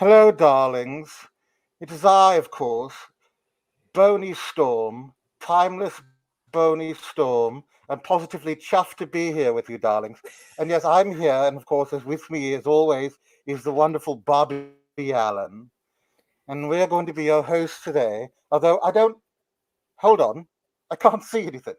Hello, darlings. It is I, of course, Bony Storm, timeless Bony Storm, and positively chuffed to be here with you, darlings. And yes, I'm here, and of course, as with me, as always, is the wonderful Bobby Allen. And we're going to be your hosts today. Although I don't, hold on, I can't see anything.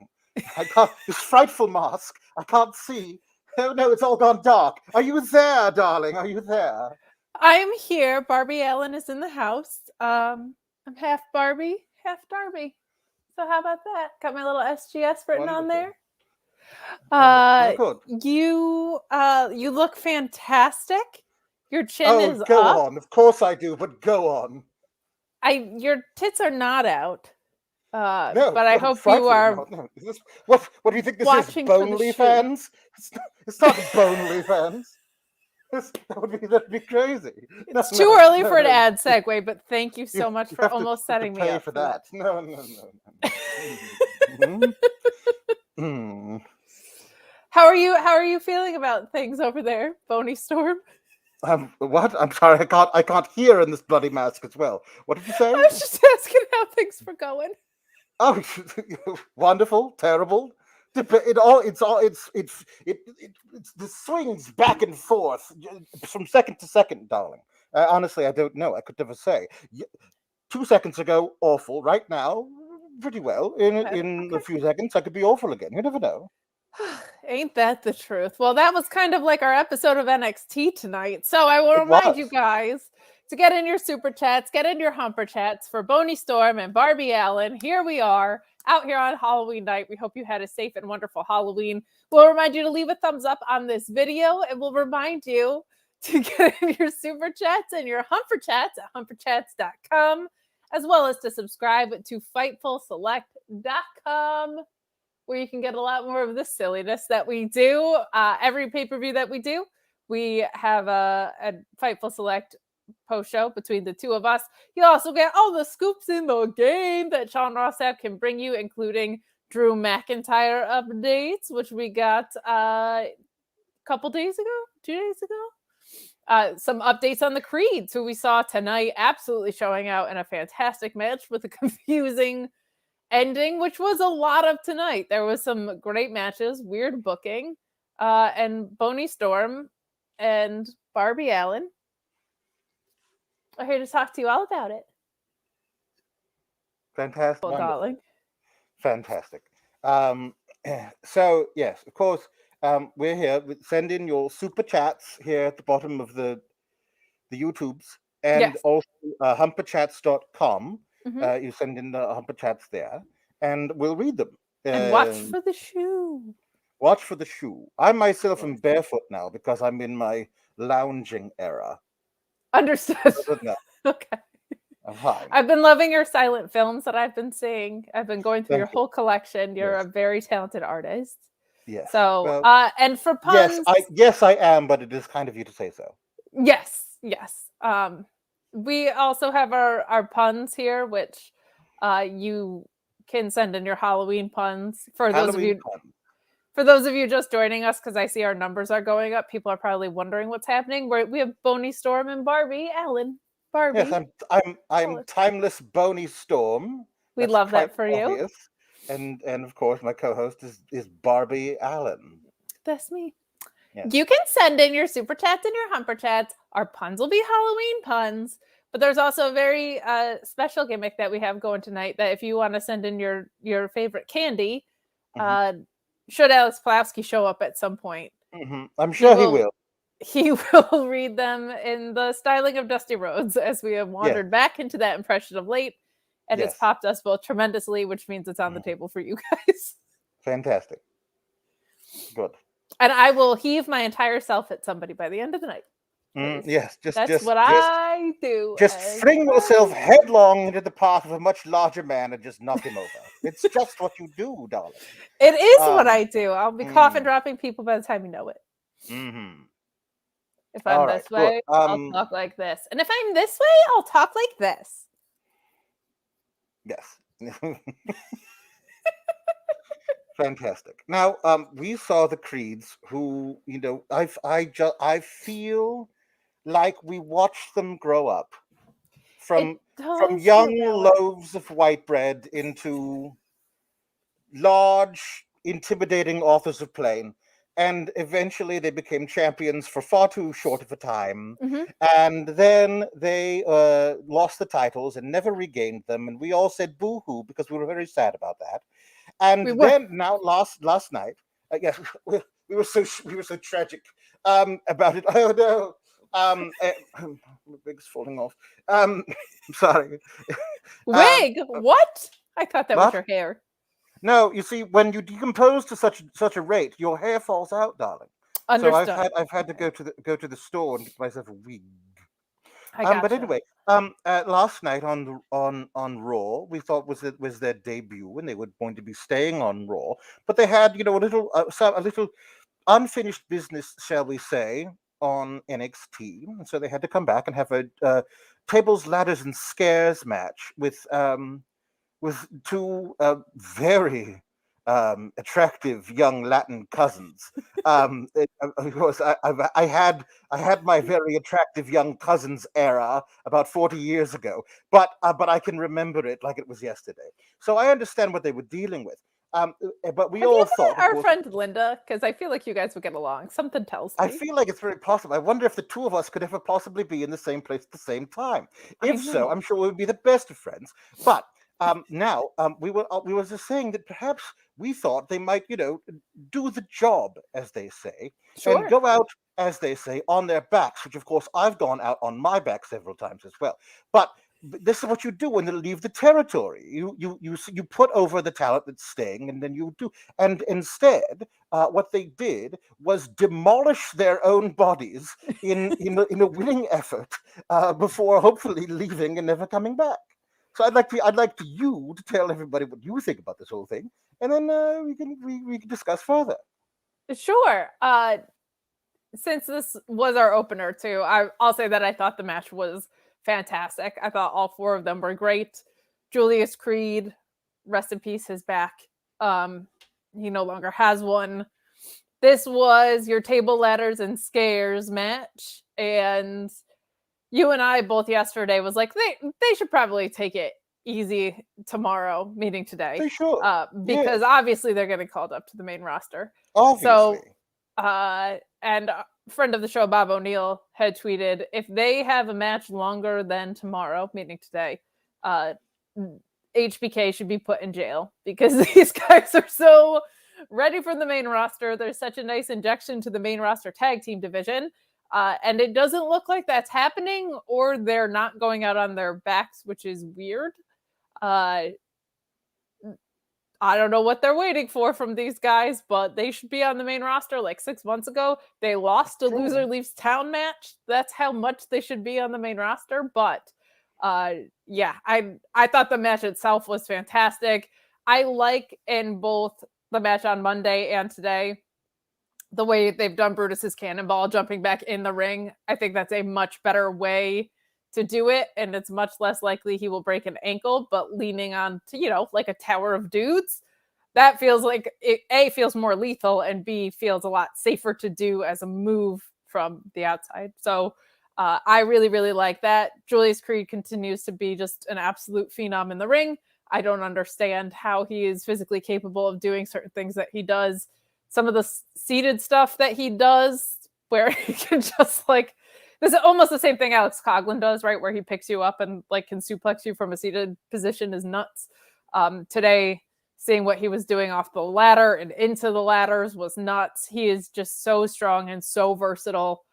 I can't, this frightful mask, I can't see. Oh no, it's all gone dark. Are you there, darling? Are you there? I'm here. Barbie Allen is in the house. I'm half Barbie, half Darby. So how about that? Got my little SGS written on Wonderful. there. Very good. You look fantastic. Your chin Oh, is go up. on. Of course I do, but go on. Your tits are not out. No, But I no, hope you frightfully are not. No. Is this what do you think this is? watching for the Bonely shoe. fans? It's not bonely fans. That'd be crazy. No, It's too no, early no, for an no. ad segue, but thank you You, so much you for almost have to setting me pay up for for that. that. No, no, no, no. How are you feeling about things over there, Bony Storm? What? I'm sorry, I can't hear in this bloody mask as well. What did you say? I was just asking how things were going. Oh, wonderful, terrible. It's the swings back and forth from second to second, darling. Honestly, I don't know. I could never say. 2 seconds ago, awful. Right now, pretty well. In a Okay. few seconds, I could be awful again. You never know. Ain't that the truth? Well, that was kind of like our episode of NXT tonight. So I will It remind you was. guys to get in your super chats, get in your humper chats for Boney Storm and Barbie Allen. Here we are out here on Halloween night. We hope you had a safe and wonderful Halloween. We'll remind you to leave a thumbs up on this video, and we'll remind you to get in your super chats and your humper chats at humperchats.com, as well as to subscribe to fightfulselect.com, where you can get a lot more of the silliness that we do. Every pay-per-view that we do, we have a Fightful Select post show between the two of us. You also get all the scoops in the game that Sean Rossap can bring you, including Drew McIntyre updates, which we got a couple days ago, 2 days ago. Some updates on the Creeds, who we saw tonight, absolutely showing out in a fantastic match with a confusing ending, which was a lot of tonight. There was some great matches, weird booking, and Boney Storm and Barbie Allen are here to talk to you all about it. Fantastic. Well, Wonderful. darling. Fantastic. Um, so yes, of course, we're here. Send in your super chats here at the bottom of the YouTubes, and Yes. also humperchats.com. Mm-hmm. You send in the humper chats there, and we'll read them. And watch for the shoe. Watch for the shoe. I myself am Yes. barefoot now because I'm in my lounging era. Understood. Other than that, Okay. I'm fine. I've been loving your silent films that I've been seeing. I've been going through your Thank you. whole collection. You're Yes. a very talented artist. Yes. So, Well, and for yes, puns, I am, but it is kind of you to say so. yes. We also have our puns here, which you can send in your Halloween puns. Halloween fun. For those of you just joining us, because I see our numbers are going up, people are probably wondering what's happening. We have Boney Storm and Barbie Allen. Barbie, Yes, I'm timeless Boney Storm. we That's love quite that for you. obvious. And of course my co-host is Barbie Allen. That's me. Yes. You can send in your super chats and your humper chats. Our puns will be Halloween puns. But there's also a very special gimmick that we have going tonight, that if you want to send in your favorite candy, should Alex Plavsky show up at some point, I'm sure he will. He will read them in the styling of Dusty Rhodes, as we have wandered back into that impression of late. And it's popped us both tremendously, which means it's on the table for you guys. Fantastic. Good. And I will heave my entire self at somebody by the end of the night. Yes, that's what I do. Just fling yourself headlong into the path of a much larger man and just knock him over. It's just what you do, darling. It is what I do. I'll be coughing, dropping people by the time you know it. Mm-hmm. If I'm this way, I'll talk like this. And if I'm this way, I'll talk like this. Yes. Fantastic. Now, we saw the Creeds, who, I feel like we watched them grow up from does young feel that way. loaves of white bread into large, intimidating authors of plain. And eventually they became champions for far too short of a time. Mhm. And then they lost the titles and never regained them. And we all said boo-hoo because we were very sad about that. And We were. then now last night, yes, we were so tragic about it. Oh no. My wig's falling off. I'm sorry. Wig? What? I thought that was What? your hair. No, you see, when you decompose to such a rate, your hair falls out, darling. So Understood. I've had to go to the store and get myself a wig. I But gotcha. anyway, last night on Raw, we thought was their debut, and they were going to be staying on Raw, but they had a little unfinished business, shall we say, on NXT, and so they had to come back and have a tables, ladders, and scares match with two very attractive young Latin cousins. Of course, I had my very attractive young cousins era about 40 years ago, but I can remember it like it was yesterday. So I understand what they were dealing with. But we Have all you thought, met of our course, friend Linda? Because I feel like you guys would get along. Something tells I me. feel like it's very possible. I wonder if the two of us could ever possibly be in the same place at the same time. I If so, know. I'm sure we would be the best of friends. But now we were just saying that perhaps we thought they might, do the job, as they say, and Sure. go out, as they say, on their backs. Which, of course, I've gone out on my back several times as well. But this is what you do when they leave the territory. You put over the talent that's staying, and then you do. And instead, what they did was demolish their own bodies in a winning effort before hopefully leaving and never coming back. So I'd like to you to tell everybody what you think about this whole thing, and then we can discuss further. Sure. Since this was our opener too, I'll say that I thought the match was fantastic. I thought all four of them were great. Julius Creed, rest in peace, is back. He no longer has one. This was your table ladders and scares match, and you and I both yesterday was like they should probably take it easy tomorrow, meaning today, They should, because yes, obviously they're getting called up to the main roster. obviously. So, and a friend of the show, Bob O'Neill, had tweeted if they have a match longer than tomorrow, meaning today, HBK should be put in jail because these guys are so ready for the main roster. There's such a nice injection to the main roster tag team division. And it doesn't look like that's happening, or they're not going out on their backs, which is weird. I don't know what they're waiting for from these guys, but they should be on the main roster like 6 months ago. They lost a True. loser leaves town match. That's how much they should be on the main roster. But yeah, I thought the match itself was fantastic. I like in both the match on Monday and today the way they've done Brutus's cannonball jumping back in the ring. I think that's a much better way to do it, and it's much less likely he will break an ankle. But leaning on to like a tower of dudes, that feels like it A feels more lethal, and B feels a lot safer to do as a move from the outside. So I really, really like that. Julius Creed continues to be just an absolute phenom in the ring. I don't understand how he is physically capable of doing certain things that he does. Some of the seated stuff that he does, where he can just this is almost the same thing Alex Coughlin does, right? Where he picks you up and can suplex you from a seated position is nuts. Today, seeing what he was doing off the ladder and into the ladders was nuts. He is just so strong and so versatile.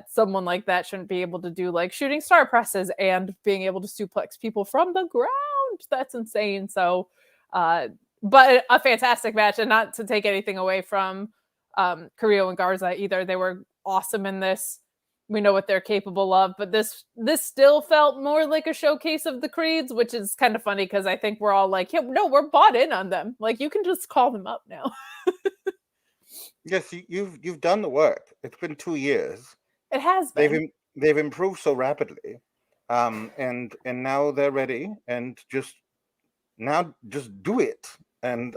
Someone like that shouldn't be able to do shooting star presses and being able to suplex people from the ground. That's insane. So, but a fantastic match, and not to take anything away from Carrillo and Garza either. They were awesome in this. We know what they're capable of, but this still felt more like a showcase of the Creeds, which is kind of funny because I think we're all like, yeah, no, we're bought in on them. You can just call them up now. Yes, you've done the work. It's been 2 years. It has been. They've improved so rapidly, and now they're ready, and just do it. And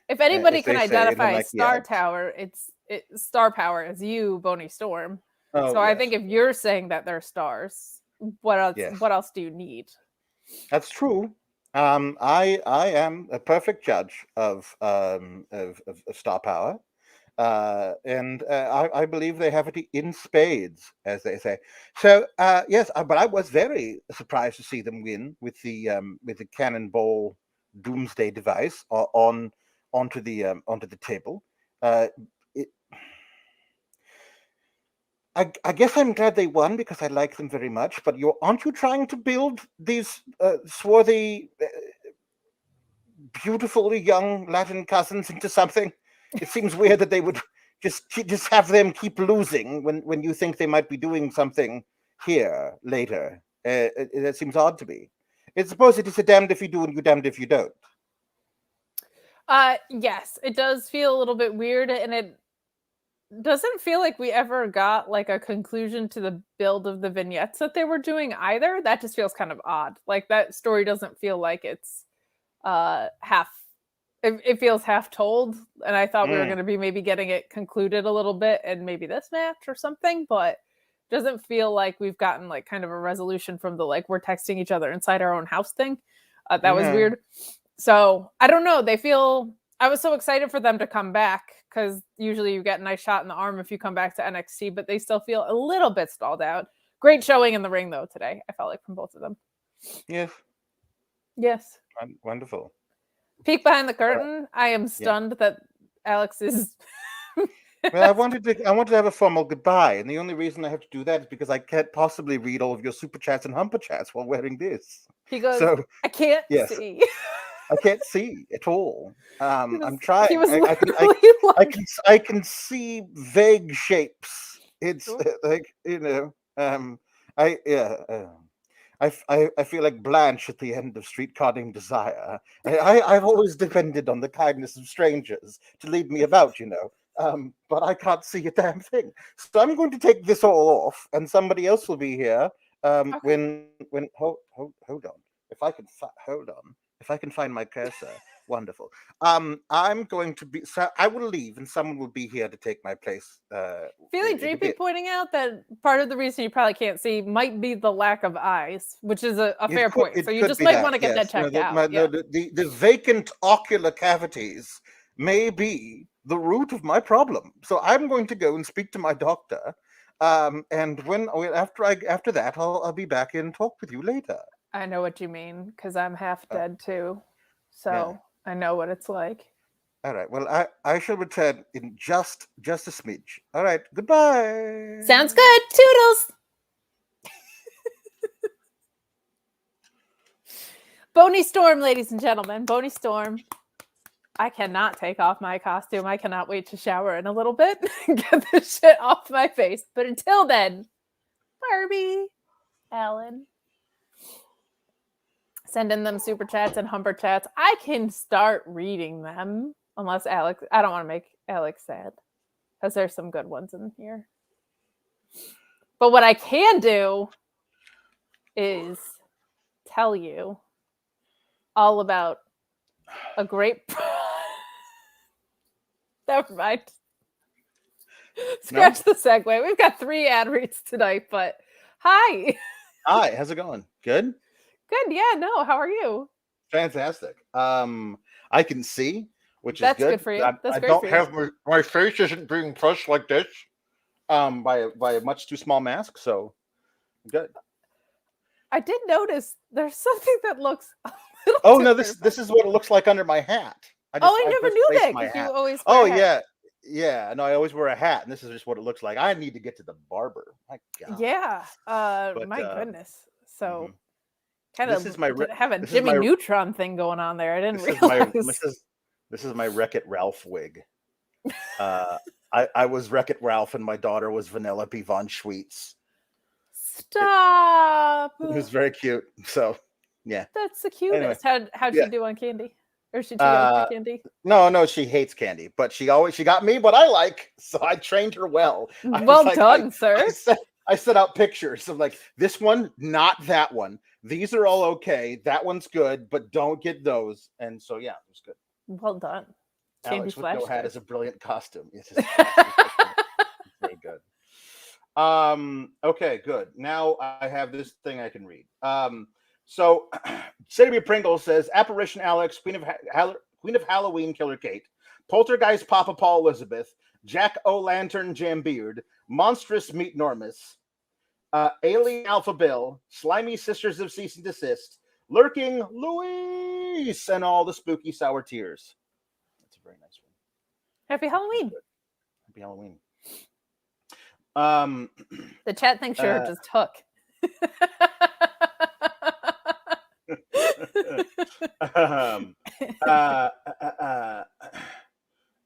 if anybody as can they say, and then identify Star Tower, it's Star Power as you, Boney Storm. Oh, So I yes. think if you're saying that they're stars, what else? Yes. What else do you need? That's true. I am a perfect judge of star power, and I believe they have it in spades, as they say. So yes, but I was very surprised to see them win with the cannonball doomsday device onto the table. It, I guess I'm glad they won because I like them very much. But aren't you trying to build these swarthy, beautiful young Latin cousins into something? It seems weird that they would just have them keep losing when you think they might be doing something here later. That seems odd to me. It's suppose it is a damned if you do and you damned if you don't. Yes, it does feel a little bit weird, and it doesn't feel like we ever got like a conclusion to the build of the vignettes that they were doing either. That just feels kind of odd. Like that story doesn't feel like it's half it feels half told, and I thought we were going to be maybe getting it concluded a little bit and maybe this match or something, but doesn't feel like we've gotten like kind of a resolution from the like we're texting each other inside our own house thing. That was weird. So I don't know. I was so excited for them to come back because usually you get a nice shot in the arm if you come back to NXT, but they still feel a little bit stalled out. Great showing in the ring though today. I felt like from both of them. Yes. Yes. Wonderful. Peek behind the curtain. I am stunned that Alex is. Well, I wanted to have a formal goodbye, and the only reason I have to do that is because I can't possibly read all of your super chats and humper chats while wearing this. He goes, so, I can't yes. see. I can't see at all. I'm trying. He was I can see vague shapes. It's like I feel like Blanche at the end of Streetcar Named Desire. I've always depended on the kindness of strangers to lead me about, but I can't see a damn thing. So I'm going to take this all off, and somebody else will be here. When hold on. If I can hold on. If I can find my cursor, wonderful. I'm going to be. So I will leave, and someone will be here to take my place. Feeling dreepy pointing out that part of the reason you probably can't see might be the lack of eyes, which is a fair point. So you just might want to get that checked out. The vacant ocular cavities may be the root of my problem. So I'm going to go and speak to my doctor. And after that, I'll be back and talk with you later. I know what you mean because I'm half dead too, so I know what it's like. All right. Well, I shall return in just a smidge. All right. Goodbye. Sounds good. Toodles. Boney Storm, ladies and gentlemen. Boney Storm. I cannot take off my costume. I cannot wait to shower in a little bit and get this shit off my face. But until then, Barbie, Alan. Send in them super chats and humper chats. I can start reading them. Unless Alex, I don't want to make Alex sad. Because there's some good ones in here. But what I can do is tell you all about a great... Never mind. Scratch the segue. We've got 3 ad reads tonight, but hi. Hi, how's it going? Good? Good, yeah, no, how are you? Fantastic. I can see, which That's is good. Good for you. That's I great don't for you. have my face isn't being crushed like this by a much too small mask, so good. I did notice there's something that looks a little Oh no, different. this is what it looks like under my hat. I never knew that because you always wear a hat. Yeah. No, I always wear a hat, and this is just what it looks like. I need to get to the barber. My God. Yeah. My goodness. So kind this of is my have a Jimmy Neutron thing going on there. I didn't realize. This is my Wreck-It Ralph wig. I was Wreck-It Ralph, and my daughter was Vanellope von Schweetz. Stop. It was very cute. So, yeah. That's the cutest. Anyway, how'd she do on candy? Or is she too young for candy? No, she hates candy, but she got me what I like, so I trained her well. Well done, sir. I set out pictures of like this one, not that one. These are all okay. That one's good, but don't get those. And so yeah, it was good. Well done. Candy Alex with no hat is a brilliant costume. It's just very good. Okay, good. Now I have this thing I can read. So City Pringle says Apparition Alex, Queen of Halloween Killer Kate, Poltergeist Papa Paul Elizabeth, Jack O'Lantern Jambeard, Monstrous Meat Normus, Alien Alpha Bill, Slimy Sisters of Cease and Desist, Lurking Luis, and all the spooky sour tears. That's a very nice one. Happy Halloween. Happy Halloween. The chat thinks you're just Hook.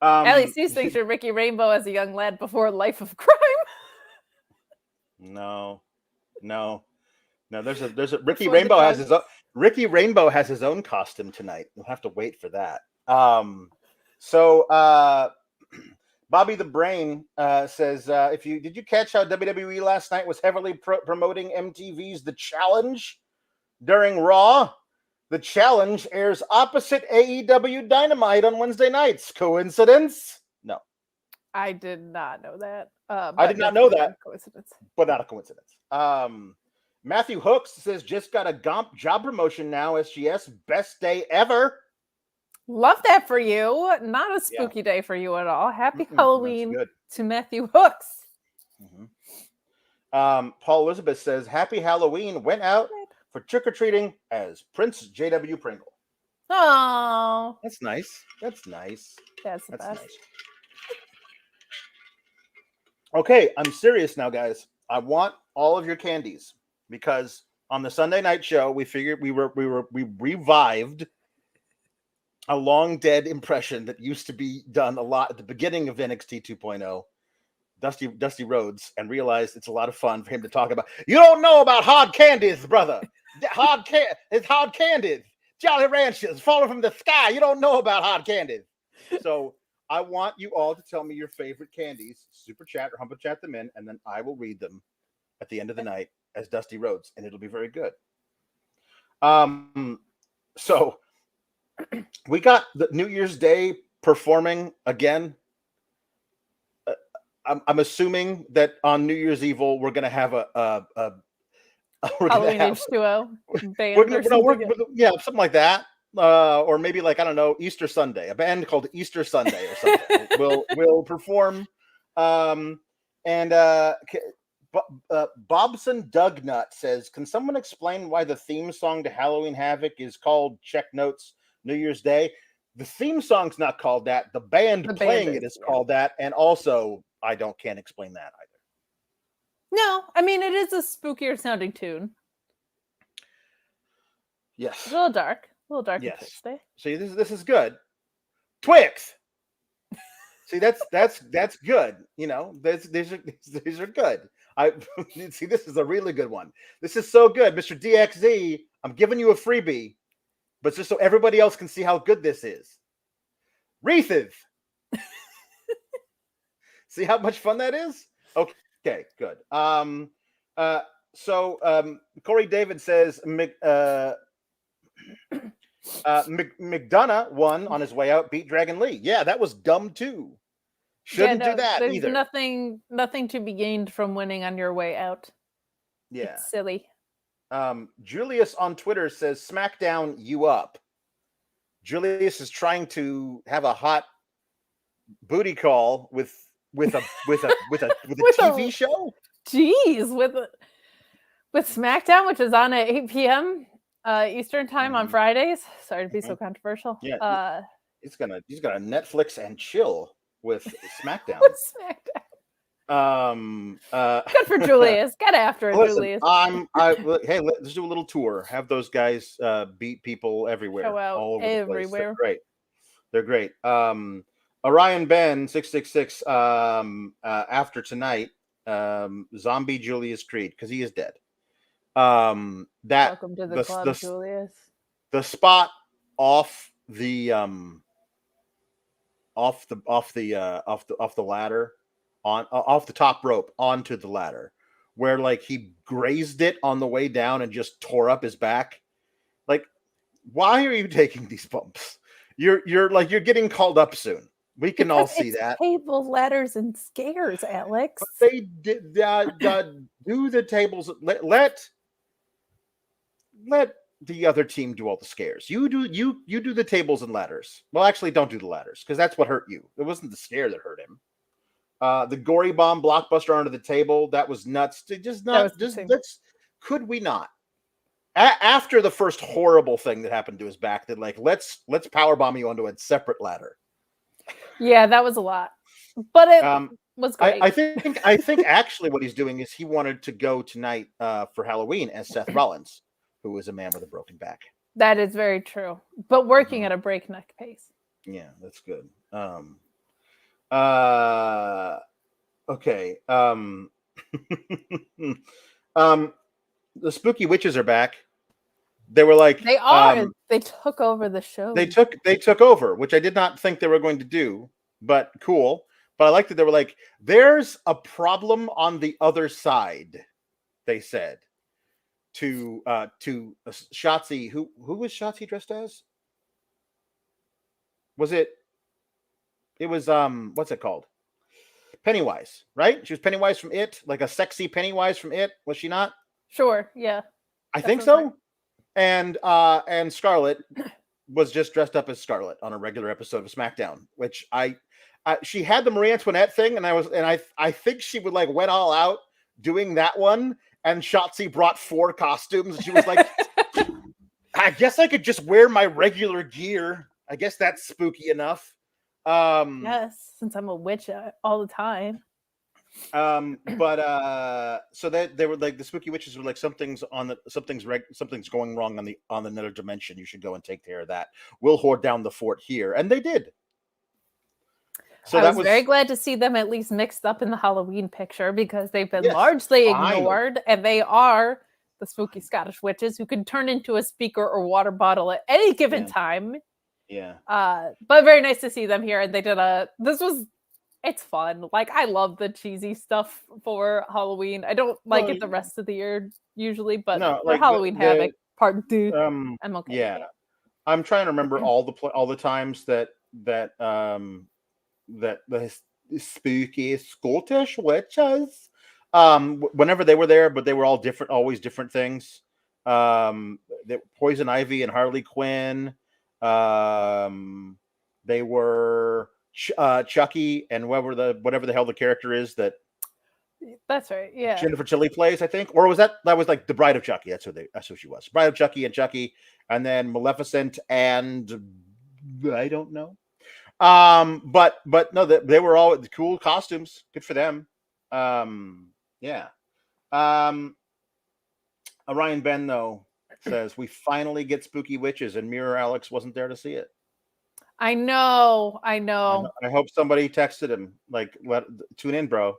Allie Seuss thinks you're Ricky Rainbow as a young lad before Life of Crime. No. There's a Ricky Rainbow has his own. Ricky Rainbow has his own costume tonight. You'll have to wait for that. So Bobby the Brain says, did you catch how WWE last night was heavily promoting MTV's The Challenge during Raw? The Challenge airs opposite AEW Dynamite on Wednesday nights. Coincidence? No. I did not know that. I did not know that. Coincidence. But not a coincidence. Matthew Hooks says, just got a Gomp job promotion now, SGS. Best day ever. Love that for you. Not a spooky day for you at all. Happy Halloween to Matthew Hooks. Paul Elizabeth says, happy Halloween. Went out for trick-or-treating as Prince J.W. Pringle. Oh. That's nice. That's nice. That's the best. Nice. Okay, I'm serious now, guys. I want all of your candies because on the Sunday night show, we figured we revived a long dead impression that used to be done a lot at the beginning of NXT 2.0, Dusty Rhodes, and realized it's a lot of fun for him to talk about. You don't know about hard candies, brother. It's hard candies. Jolly Ranchers falling from the sky. You don't know about hard candies. So I want you all to tell me your favorite candies, super chat or humble chat them in, and then I will read them at the end of the night as Dusty Rhodes, and it'll be very good. So we got the New Year's Day performing again. I'm assuming that on New Year's Evil we're going to have Halloween H2O band. Something like that. Or maybe like, I don't know, Easter Sunday, a band called Easter Sunday or something will perform. Bobson Dugnut says, can someone explain why the theme song to Halloween Havoc is called Check Notes New Year's Day? The theme song's not called that. The band playing it is called that. And also, can't explain that either. No, I mean, it is a spookier sounding tune. Yes. A little dark. Yes. See, this is good. Twix. See, that's good. You know, these are good. See, this is a really good one. This is so good, Mr. DXZ. I'm giving you a freebie, but just so everybody else can see how good this is. Wreatheth. See how much fun that is? Okay, good. So Corey David says McDonough won on his way out, beat Dragon Lee. Yeah, that was dumb too. Shouldn't do that there's either. Nothing to be gained from winning on your way out. Yeah, it's silly. Julius on Twitter says, "SmackDown, you up?" Julius is trying to have a hot booty call with a TV show. Jeez, with SmackDown, which is on at 8 p.m. Eastern time on Fridays. Sorry to be so controversial. Yeah, he's gonna Netflix and chill with SmackDown. Good for Julius. Get after it, Julius. Hey, let's do a little tour. Have those guys beat people everywhere, all over everywhere. The place. They're great. Orion Ben 666. After tonight, zombie Julius Creed because he is dead. Welcome to the club, Julius. The spot off the ladder off the top rope onto the ladder where like he grazed it on the way down and just tore up his back. Like, why are you taking these bumps? You're getting called up soon. We can all Because see it's that. Tables, ladders, and scares, Alex. But they did do the tables. Let the other team do all the scares. You do the tables and ladders. Well, actually, don't do the ladders because that's what hurt you. It wasn't the scare that hurt him. The gory bomb blockbuster onto the table, that was nuts. Could we not? After the first horrible thing that happened to his back, that like let's power bomb you onto a separate ladder. Yeah, that was a lot, but it was great. I think actually what he's doing is he wanted to go tonight for Halloween as Seth Rollins, who is a man with a broken back. That is very true, but working at a breakneck pace. Yeah, that's good. Okay. The spooky witches are back. They were like they are. They took over the show. They took over, which I did not think they were going to do, but cool. But I liked that they were like, "There's a problem on the other side," they said to Shotzi. Who was Shotzi dressed as? Was it? It was what's it called? Pennywise, right? She was Pennywise from It, like a sexy Pennywise from It, was she not? Sure, yeah. I think so. Right. And Scarlet was just dressed up as Scarlet on a regular episode of SmackDown, which she had the Marie Antoinette thing, and I think she would like went all out doing that one, and Shotzi brought 4 costumes, and she was like, I guess I could just wear my regular gear. I guess that's spooky enough. Yes, since I'm a witch all the time. But so that they were like the spooky witches were like something's going wrong on the nether dimension. You should go and take care of that. We'll hoard down the fort here, and they did. So I was very glad to see them at least mixed up in the Halloween picture because they've been largely ignored, and they are the spooky Scottish witches who can turn into a speaker or water bottle at any given time. Yeah. But very nice to see them here. And they did it's fun. Like, I love the cheesy stuff for Halloween. I don't like it the rest of the year usually, but for Halloween Havoc Part 2, I'm okay. Yeah. I'm trying to remember all the times that the spooky Scottish witches, whenever they were there, but they were all different, always different things. Poison Ivy and Harley Quinn. They were Chucky and whatever the hell the character is that. That's right. Yeah. Jennifer Tilly plays, I think, or was that was like the Bride of Chucky? That's who she was. Bride of Chucky and Chucky, and then Maleficent and I don't know. But no, they were all cool costumes. Good for them. Yeah. Orion Ben though says we finally get spooky witches, and Mirror Alex wasn't there to see it. I know. I hope somebody texted him like, "Tune in, bro.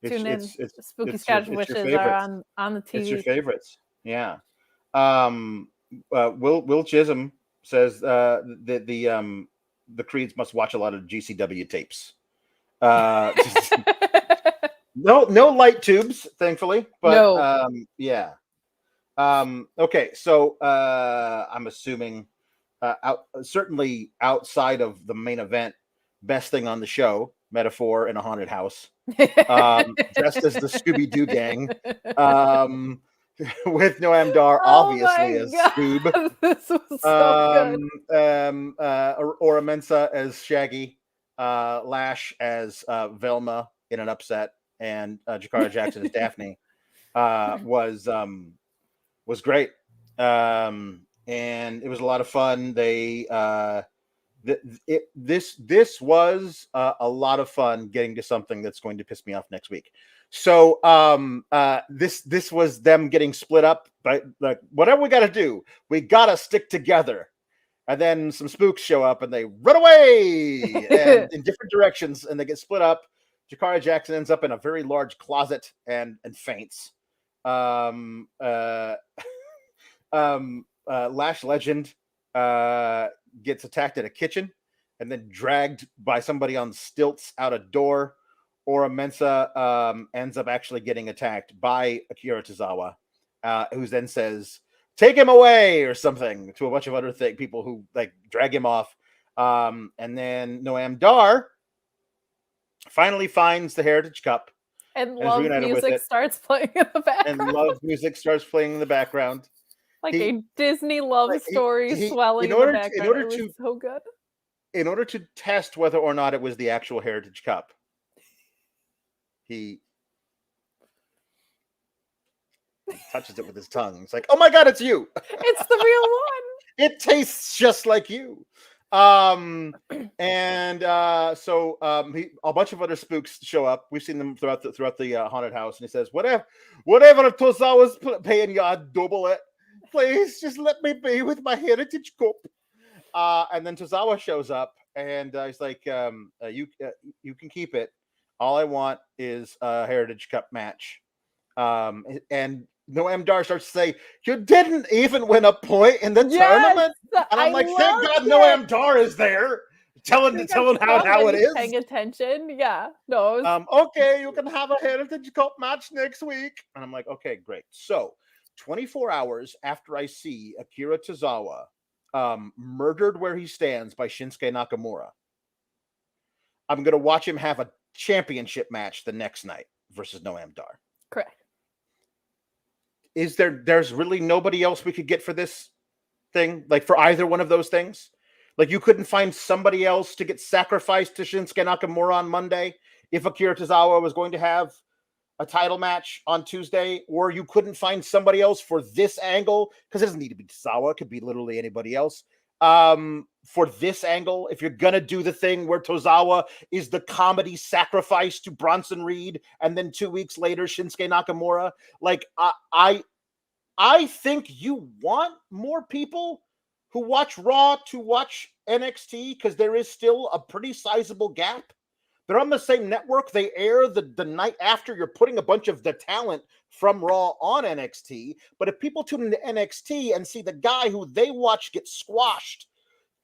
Spooky Scottish witches are on the TV. It's your favorites." Yeah. Will Chisholm says the Creeds must watch a lot of GCW tapes. No light tubes, thankfully, but yeah. Okay, so I'm assuming certainly outside of the main event, best thing on the show, Metaphor in a haunted house, dressed as the Scooby-Doo gang, with Noam Dar obviously as Scoob. This was so good. Ora Mensa as Shaggy, Lash as Velma in an upset, and Jakara Jackson as Daphne was great. And it was a lot of fun. This was a lot of fun getting to something that's going to piss me off next week. So this was them getting split up, but like whatever we got to do, we got to stick together. And then some spooks show up and they run away and in different directions, and they get split up. Jakara Jackson ends up in a very large closet and faints. Lash Legend gets attacked in a kitchen and then dragged by somebody on stilts out a door. Ora Mensa ends up actually getting attacked by Akira Tozawa, who then says, "Take him away," or something to a bunch of other people who like drag him off. And then Noam Dar finally finds the Heritage Cup. And is love reunited with music it. starts playing in the background. And love music starts playing in the background. Like a Disney love story swelling in the background. It was so good. In order to test whether or not it was the actual Heritage Cup, he touches it with his tongue. It's like, oh my God, it's you. It's the real one. It tastes just like you. So a bunch of other spooks show up. We've seen them throughout the haunted house, and he says, whatever Tozawa's paying you, I'd double it. Please just let me be with my Heritage Cup. And then Tozawa shows up, and he's like, you can keep it. All I want is a Heritage Cup match. And Noam Dar starts to say, you didn't even win a point in the tournament. And I'm like, thank God Noam Dar is there. Telling how it is. Paying attention. Yeah. No. Okay, you can have a Heritage Cup match next week. And I'm like, okay, great. So 24 hours after I see Akira Tozawa murdered where he stands by Shinsuke Nakamura, I'm going to watch him have a championship match the next night versus Noam Dar. Correct. There's really nobody else we could get for this thing? Like for either one of those things? Like you couldn't find somebody else to get sacrificed to Shinsuke Nakamura on Monday if Akira Tozawa was going to have a title match on Tuesday, or you couldn't find somebody else for this angle, because it doesn't need to be Tozawa, it could be literally anybody else. For this angle, if you're gonna do the thing where Tozawa is the comedy sacrifice to Bronson Reed, and then 2 weeks later Shinsuke Nakamura, like I think you want more people who watch Raw to watch NXT, because there is still a pretty sizable gap. They're on the same network. They air the night after you're putting a bunch of the talent from Raw on NXT. But if people tune into NXT and see the guy who they watch get squashed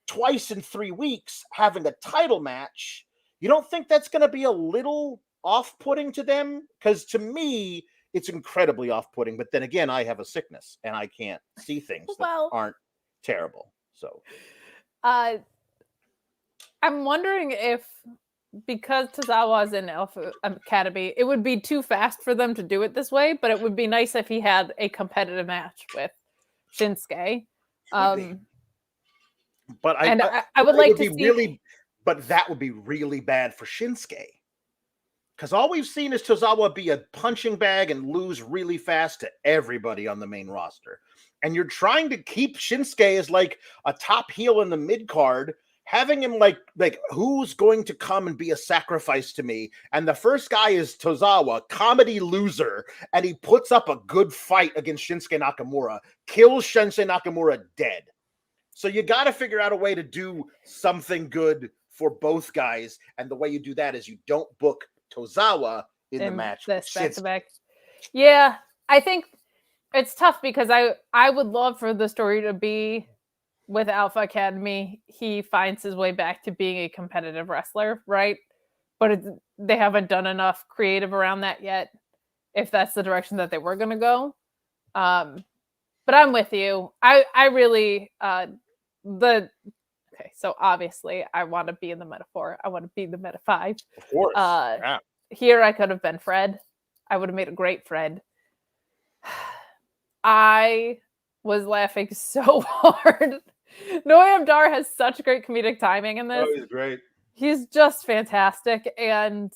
twice in 3 weeks having a title match, you don't think that's going to be a little off-putting to them? Because to me, it's incredibly off-putting. But then again, I have a sickness and I can't see things that aren't terrible. So I'm wondering if, because Tozawa's in Alpha Academy, it would be too fast for them to do it this way, but it would be nice if he had a competitive match with Shinsuke. But I would like to see... But that would be really bad for Shinsuke. Because all we've seen is Tozawa be a punching bag and lose really fast to everybody on the main roster. And you're trying to keep Shinsuke as like a top heel in the mid-card, having him like who's going to come and be a sacrifice to me? And the first guy is Tozawa, comedy loser, and he puts up a good fight against Shinsuke Nakamura, kills Shinsuke Nakamura dead. So you got to figure out a way to do something good for both guys, and the way you do that is you don't book Tozawa in the match. Back-to-back. Yeah, I think it's tough because I would love for the story to be with Alpha Academy, he finds his way back to being a competitive wrestler, right? But they haven't done enough creative around that yet, if that's the direction that they were going to go. But I'm with you. I really, okay, so obviously I want to be in the Meta 4. I want to be the Meta 5. Of course. Yeah. Here I could have been Fred. I would have made a great Fred. I was laughing so hard. Noam Dar has such great comedic timing in this. Oh, he's great. He's just fantastic. And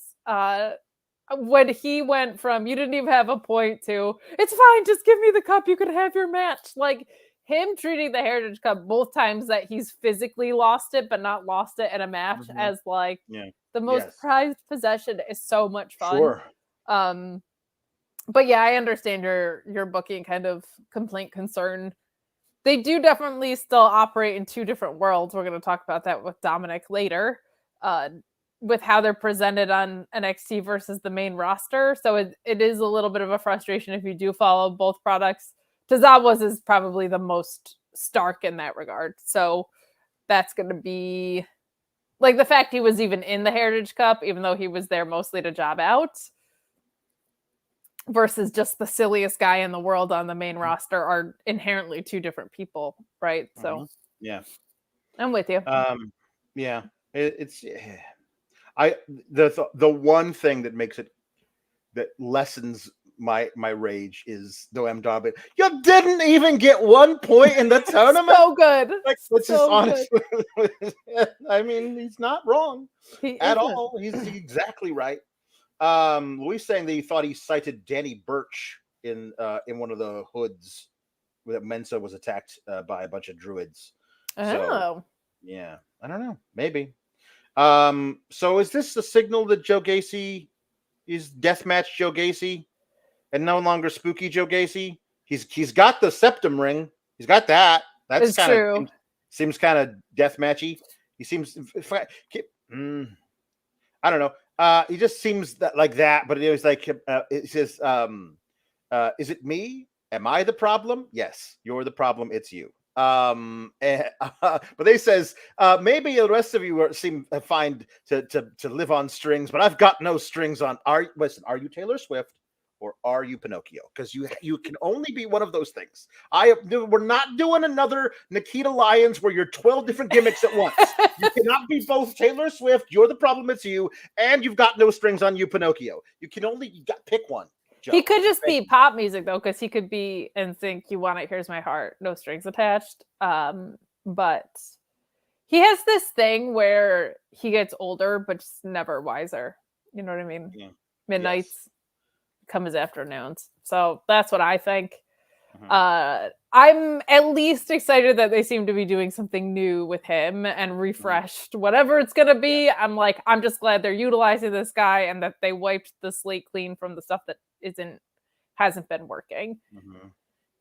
when he went from, you didn't even have a point, to, it's fine, just give me the cup, you can have your match. Like, him treating the Heritage Cup both times that he's physically lost it, but not lost it in a match, as like the most prized possession is so much fun. Sure. But yeah, I understand your booking kind of complaint concern. They do definitely still operate in two different worlds. We're going to talk about that with Dominik later, with how they're presented on NXT versus the main roster. So it is a little bit of a frustration if you do follow both products. Tozawa's is probably the most stark in that regard. So that's going to be like the fact he was even in the Heritage Cup, even though he was there mostly to job out, versus just the silliest guy in the world on the main roster, are inherently two different people, right? So yeah, I'm with you. Yeah, it's The one thing that makes it that lessens my rage is Noam Dar. You didn't even get 1 point in the tournament. So good. Like, which is honestly, I mean, he's not wrong at all. He's exactly right. Luis saying that he thought he cited Danny Birch in one of the hoods that Mensa was attacked by a bunch of druids. Oh, so, yeah, I don't know, maybe. So is this the signal that Joe Gacy is deathmatch Joe Gacy and no longer spooky Joe Gacy? He's got the septum ring. He's got that. That's kind of seems kind of deathmatchy. He seems I don't know. He just seems like that, but it was like it says, is it me? Am I the problem? Yes, you're the problem. It's you. But they says maybe the rest of you seem find to live on strings, but I've got no strings on. Are you Taylor Swift or are you Pinocchio? Because you can only be one of those things. We're not doing another Nikita Lyons where you're 12 different gimmicks at once. You cannot be both Taylor Swift, you're the problem, it's you, and you've got no strings on you, Pinocchio. You got pick one. Joe. He could just be pop music though, because he could be NSYNC. You want it? Here's my heart. No strings attached. But he has this thing where he gets older, but just never wiser. You know what I mean? Yeah. Midnights come as afternoons. So that's what I think. Mm-hmm. I'm at least excited that they seem to be doing something new with him and refreshed, whatever it's going to be. Yeah. I'm just glad they're utilizing this guy and that they wiped the slate clean from the stuff that hasn't been working. Mm-hmm.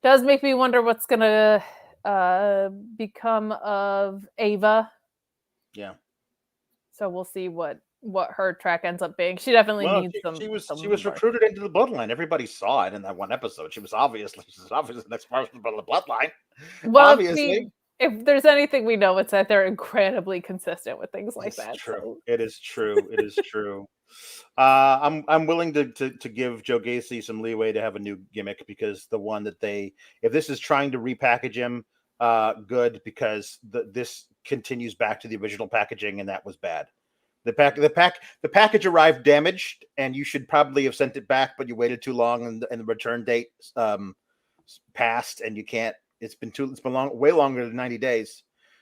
Does make me wonder what's going to become of Ava. Yeah. So we'll see what her track ends up being. She definitely needs some. She was recruited into the bloodline. Everybody saw it in that one episode. She's obviously the next person of the bloodline. Well, obviously, if there's anything we know, it's that they're incredibly consistent with things like that. True. So. It is true. It is true. I'm willing to give Joe Gacy some leeway to have a new gimmick, because the one that if this is trying to repackage him, good, because this continues back to the original packaging, and that was bad. The package arrived damaged, and you should probably have sent it back, but you waited too long, and the return date passed, and you can't. It's been way longer than 90 days,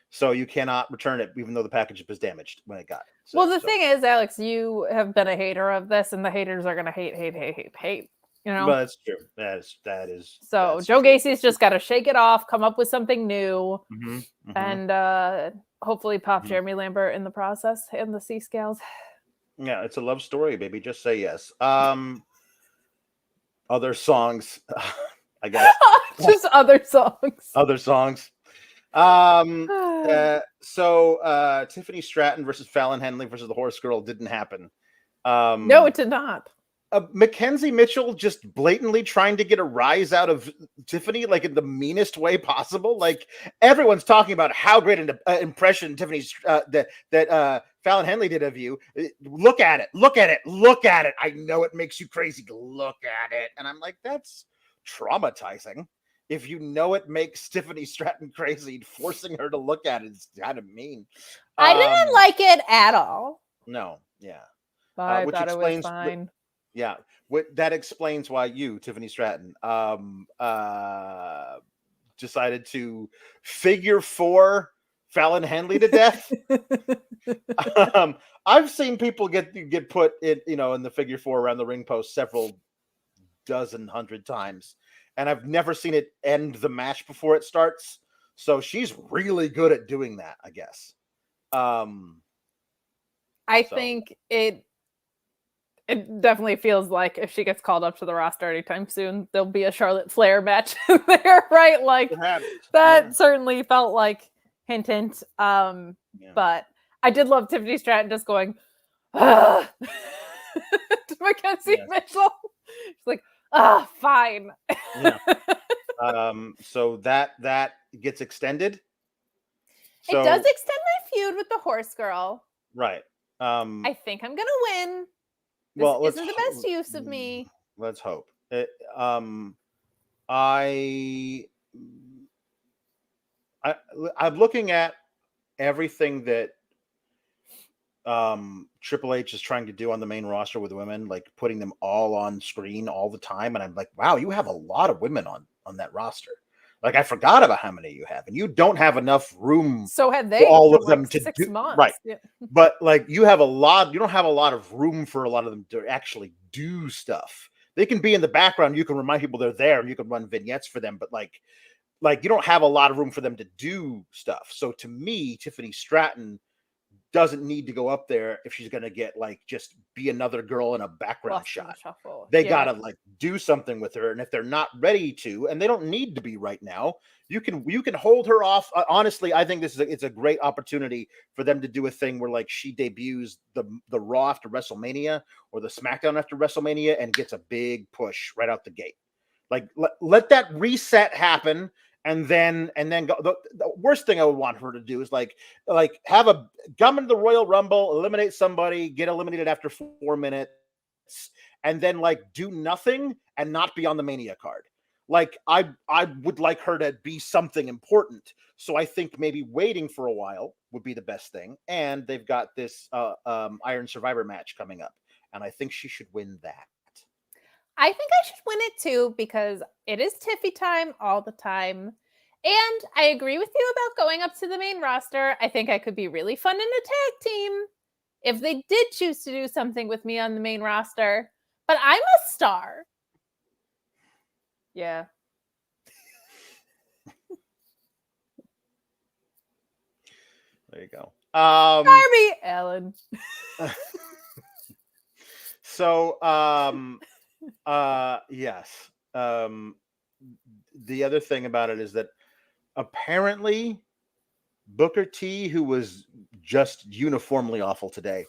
so you cannot return it, even though the package was damaged when it got. Well, the thing is, Alex, you have been a hater of this, and the haters are going to hate. You know, well, that's true. That is. So Joe Gacy's just got to shake it off, come up with something new, and hopefully pop Jeremy Lambert in the process and the C scales. Yeah, it's a love story, baby. Just say yes. Other songs, I guess. Just other songs. Other songs. So Tiffany Stratton versus Fallon Henley versus the Horse Girl didn't happen. No, it did not. Mackenzie Mitchell just blatantly trying to get a rise out of Tiffany, like in the meanest way possible. Like, everyone's talking about how great an impression Tiffany's that Fallon Henley did of you. Look at it. I know it makes you crazy. Look at it. And I'm like, that's traumatizing. If you know it makes Tiffany Stratton crazy, forcing her to look at it is kind of mean. I didn't like it at all. No, yeah. I thought it was fine. Yeah, that explains why you, Tiffany Stratton, decided to figure 4 Fallon Henley to death. I've seen people get put in, in the figure 4 around the ring post several dozen, 100 times, and I've never seen it end the match before it starts. So she's really good at doing that, I guess. I think it definitely feels like if she gets called up to the roster anytime soon, there'll be a Charlotte Flair match there, right? Like, that certainly felt like hint. But I did love Tiffany Stratton just going, to Mackenzie Mitchell. She's like, fine. So that gets extended. So, it does extend my feud with the Horse Girl. Right. I think I'm gonna win. This isn't the best use of me. Let's hope. I'm looking at everything that Triple H is trying to do on the main roster with women, like putting them all on screen all the time. And I'm like, wow, you have a lot of women on that roster. Like, I forgot about how many you have, and you don't have enough room. So had they for all of like them to 6 do months. right. Yeah. But like, you don't have a lot of room for a lot of them to actually do stuff. They can be in the background. You can remind people they're there, and you can run vignettes for them. But like you don't have a lot of room for them to do stuff. So to me, Tiffany Stratton doesn't need to go up there if she's going to get like just be another girl in a background Lost in the shot. shuffle. They Yeah. gotta like do something with her, and if they're not ready to, and they don't need to be right now, you can hold her off. Honestly, I think it's a great opportunity for them to do a thing where like she debuts the Raw after WrestleMania or the SmackDown after WrestleMania and gets a big push right out the gate. Like let that reset happen. And then go. The worst thing I would want her to do is like have a come into the Royal Rumble, eliminate somebody, get eliminated after 4 minutes, and then like do nothing and not be on the Mania card. Like I would like her to be something important. So I think maybe waiting for a while would be the best thing. And they've got this Iron Survivor match coming up, and I think she should win that. I think I should win it too because it is Tiffy time all the time. And I agree with you about going up to the main roster. I think I could be really fun in a tag team if they did choose to do something with me on the main roster. But I'm a star. Yeah. There you go. Darby Allen. So yes. The other thing about it is that apparently Booker T, who was just uniformly awful today,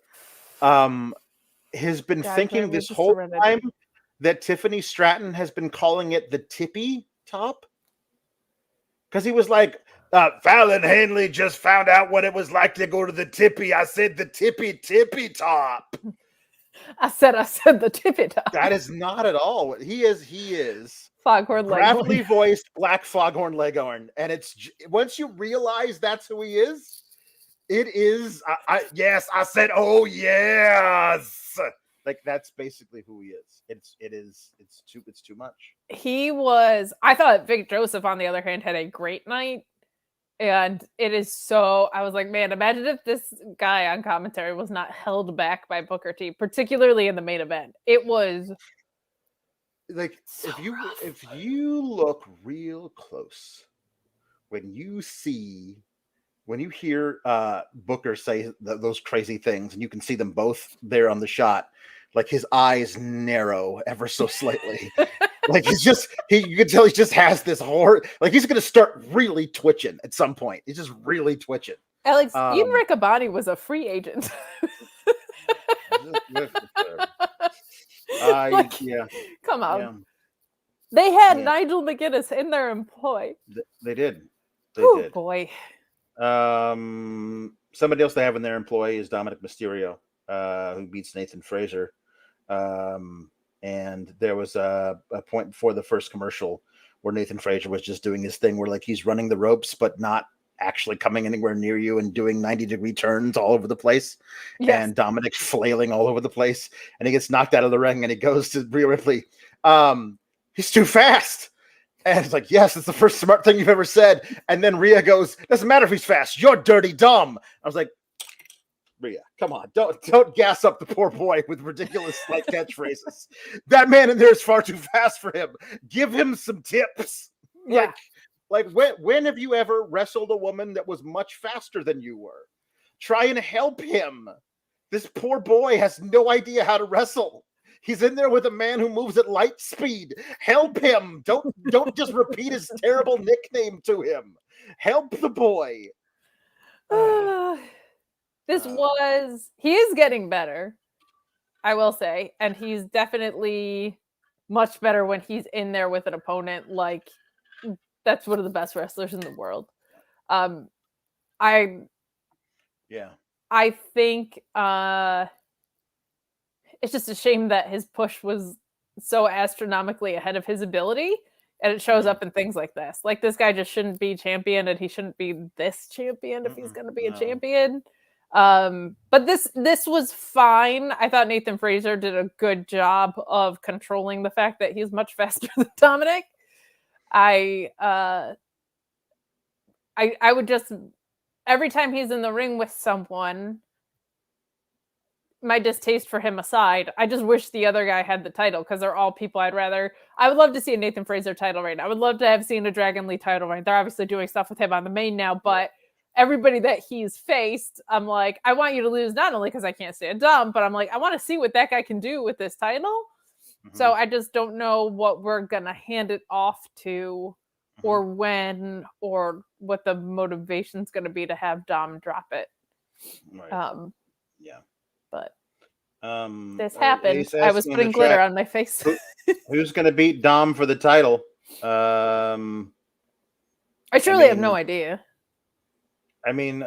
has been thinking this whole time that Tiffany Stratton has been calling it the tippy top. Because he was like, Fallon Henley just found out what it was like to go to the tippy. I said the tippy top. I said the tippy top. That is not at all what he is. He is Foghorn gravelly voiced Black Foghorn Leghorn. And it's once you realize that's who he is, it is. Yes, I said, oh yes. Like that's basically who he is. It's too much. He was. I thought Vic Joseph, on the other hand, had a great night. And it is so, I was like, man, imagine if this guy on commentary was not held back by Booker T, particularly in the main event. It was like, so if you look real close, when you hear Booker say those crazy things, and you can see them both there on the shot, like his eyes narrow ever so slightly. Like you can tell he just has this horror. Like he's going to start really twitching at some point. He's just really twitching. Alex, even Riccaboni was a free agent. Yeah. Come on. Yeah. They had Nigel McGuinness in their employ. They did. Oh did. Boy. Somebody else they have in their employ is Dominic Mysterio, who beats Nathan Frazer. And there was a point before the first commercial where Nathan Frazer was just doing his thing where like he's running the ropes, but not actually coming anywhere near you and doing 90-degree turns all over the place. Yes. And Dominik's flailing all over the place. And he gets knocked out of the ring and he goes to Rhea Ripley. He's too fast. And it's like, yes, it's the first smart thing you've ever said. And then Rhea goes, doesn't matter if he's fast. You're dirty dumb. I was like, Rhea, come on. Don't gas up the poor boy with ridiculous like catchphrases. That man in there is far too fast for him. Give him some tips. Yeah. Like when have you ever wrestled a woman that was much faster than you were? Try and help him. This poor boy has no idea how to wrestle. He's in there with a man who moves at light speed. Help him. Don't just repeat his terrible nickname to him. Help the boy. He is getting better, I will say. And he's definitely much better when he's in there with an opponent. Like, that's one of the best wrestlers in the world. I think it's just a shame that his push was so astronomically ahead of his ability. And it shows up in things like this. Like, this guy just shouldn't be champion, and he shouldn't be this champion if he's going to be a champion. But this was fine. I thought Nathan Frazer did a good job of controlling the fact that he's much faster than Dominik. I would just, every time he's in the ring with someone, my distaste for him aside, I just wish the other guy had the title, because they're all people I would love to see a Nathan Frazer title reign. I would love to have seen a Dragon Lee title reign. They're obviously doing stuff with him on the main now, but everybody that he's faced, I'm like, I want you to lose, not only because I can't stand Dom, but I'm like, I want to see what that guy can do with this title. Mm-hmm. So I just don't know what we're going to hand it off to, or when, or what the motivation's going to be to have Dom drop it. Right. Yeah. But this happened. I was putting glitter on my face. Who's going to beat Dom for the title? I truly have no idea. I mean,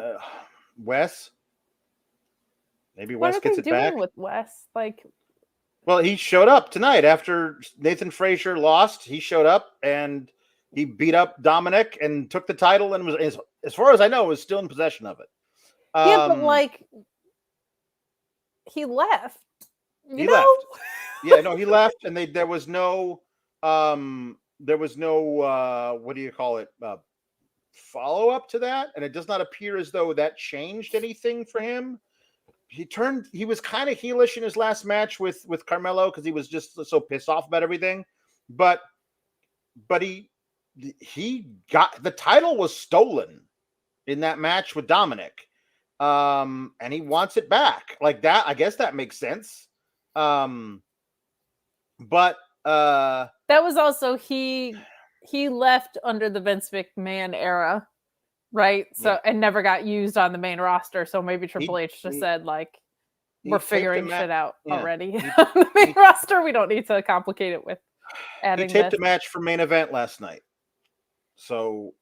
Wes. Maybe what Wes gets it back. What are they doing with Wes? Like, well, he showed up tonight after Nathan Frazer lost. He showed up and he beat up Dominik and took the title, and was, as far as I know, was still in possession of it. Yeah, but like, he left. He left. Yeah, no, he left, and there was no what do you call it? Follow up to that, and it does not appear as though that changed anything for him. He was kind of heelish in his last match with Carmelo, because he was just so pissed off about everything. But he got, the title was stolen in that match with Dominik. And he wants it back like that. I guess that makes sense. But that was also, he left under the Vince McMahon era, right? So, and never got used on the main roster. So maybe Triple H just said, like, we're figuring shit out already on the main roster. We don't need to complicate it with adding. He taped a match for main event last night. So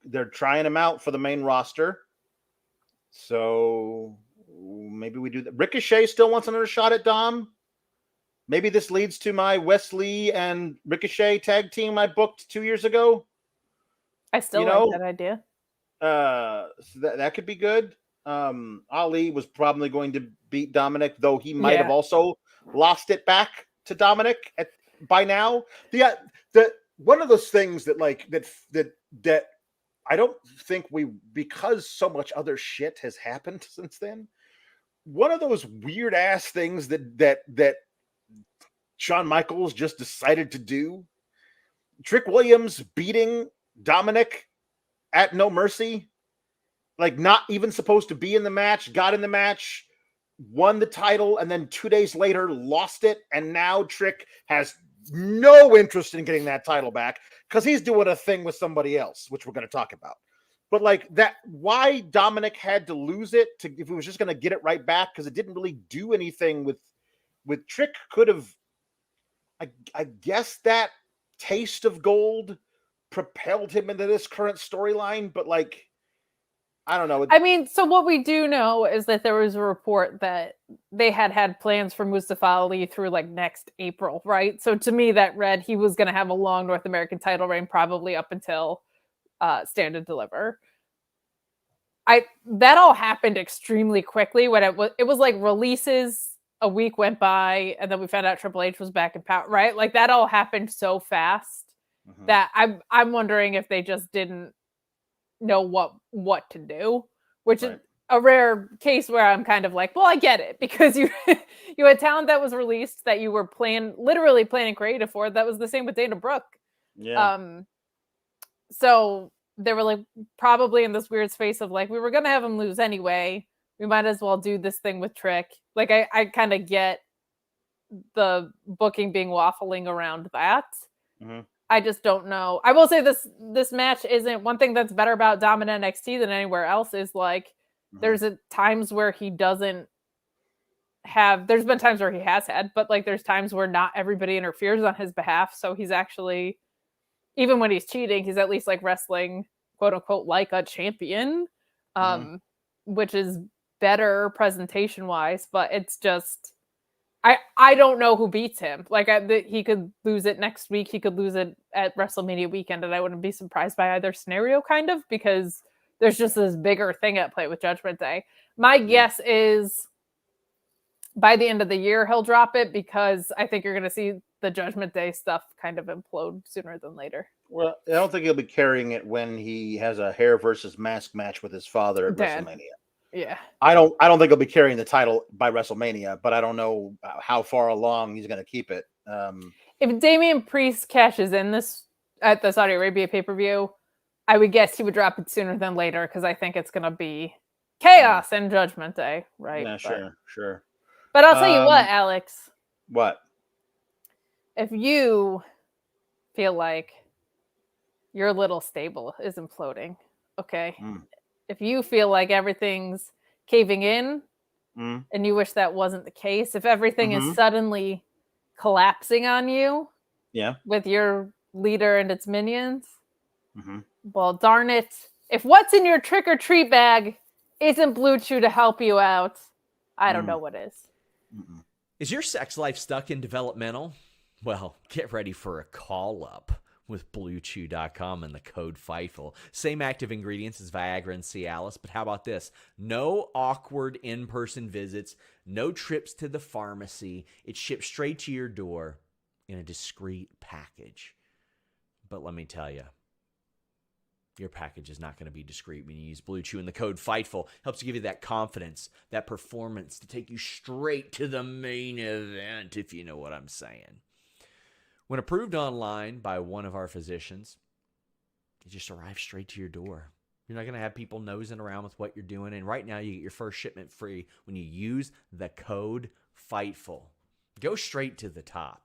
they're trying him out for the main roster. So maybe we do that. Ricochet still wants another shot at Dom. Maybe this leads to my Wesley and Ricochet tag team I booked 2 years ago. I still like that idea. So that could be good. Ali was probably going to beat Dominik, though he might have also lost it back to Dominik by now. The one of those things that that I don't think because so much other shit has happened since then. One of those weird ass things that Shawn Michaels just decided to do. Trick Williams beating Dominik at No Mercy, like not even supposed to be in the match, got in the match, won the title, and then 2 days later lost it. And now Trick has no interest in getting that title back because he's doing a thing with somebody else, which we're going to talk about. But like that, why Dominik had to lose it if he was just going to get it right back, because it didn't really do anything with Trick. Could have, I guess, that taste of gold propelled him into this current storyline, but like, I don't know. I mean, so what we do know is that there was a report that they had plans for Mustafa Ali through like next April, right? So to me, that read he was going to have a long North American title reign, probably up until Stand and Deliver. That all happened extremely quickly. When it was like releases, a week went by, and then we found out Triple H was back in power, right? Like that all happened so fast that I'm wondering if they just didn't know what to do, which is a rare case where I'm kind of like, well, I get it, because you had talent that was released that you were literally planning creative for. That was the same with Dana Brooke. Yeah. So they were like probably in this weird space of like, we were gonna have him lose anyway. We might as well do this thing with Trick. Like I kind of get the booking being waffling around that. I just don't know. I will say this match isn't one thing that's better about Dom in NXT than anywhere else is like there's times where he doesn't have, there's been times where he has had, but like there's times where not everybody interferes on his behalf. So he's actually, even when he's cheating, he's at least like wrestling, quote unquote, like a champion, which is better presentation wise, but it's just, I don't know who beats him. Like he could lose it next week. He could lose it at WrestleMania weekend, and I wouldn't be surprised by either scenario, kind of, because there's just this bigger thing at play with Judgment Day. My guess is by the end of the year, he'll drop it, because I think you're going to see the Judgment Day stuff kind of implode sooner than later. Well, I don't think he'll be carrying it when he has a hair versus mask match with his father at WrestleMania. Yeah. I don't think he'll be carrying the title by WrestleMania, but I don't know how far along he's going to keep it. If Damian Priest cashes in this at the Saudi Arabia pay-per-view, I would guess he would drop it sooner than later, because I think it's going to be chaos and Judgment Day, right? Yeah, sure. But I'll tell you what, Alex. What? If you feel like your little stable is imploding, okay? If you feel like everything's caving in and you wish that wasn't the case, if everything is suddenly collapsing on you with your leader and its minions, well, darn it. If what's in your trick-or-treat bag isn't Bluechew to help you out, I don't know what is. Is your sex life stuck in developmental? Well, get ready for a call-up with Bluechew.com and the code Fightful. Same active ingredients as Viagra and Cialis, but how about this? No awkward in-person visits, no trips to the pharmacy. It ships straight to your door in a discreet package. But let me tell you, your package is not going to be discreet when you use Bluechew, and the code Fightful helps give you that confidence, that performance to take you straight to the main event, if you know what I'm saying. When approved online by one of our physicians, it just arrives straight to your door. You're not going to have people nosing around with what you're doing. And right now, you get your first shipment free when you use the code Fightful. Go straight to the top.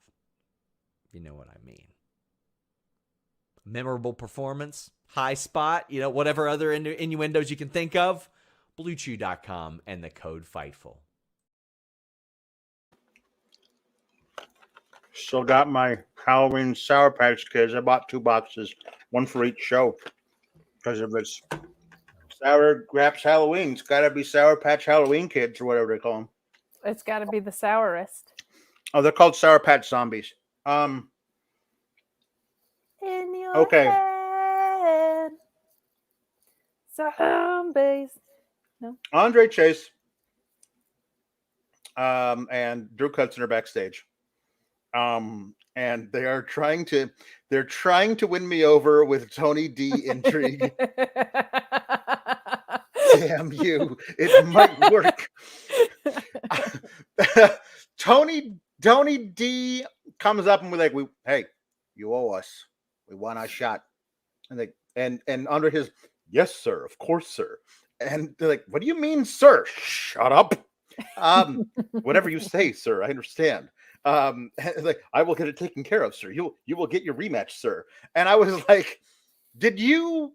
You know what I mean. Memorable performance, high spot, whatever other innuendos you can think of. Bluechew.com and the code Fightful. Still got my Halloween Sour Patch Kids. I bought 2 boxes, one for each show, because of this Sour Graps Halloween. It's got to be Sour Patch Halloween Kids, or whatever they call them. It's got to be the sourest. Oh, they're called Sour Patch Zombies. In your Okay. head, zombies. No. Andre Chase and Drew Cutson are backstage. And they're trying to win me over with Tony D intrigue. Damn you. It might work. Tony D comes up and we're like, hey, you owe us. We want our shot. And under his, yes, sir, of course, sir. And they're like, what do you mean, sir? Shut up. Whatever you say, sir, I understand. Like, I will get it taken care of, sir. You will get your rematch, sir. And I was like, did you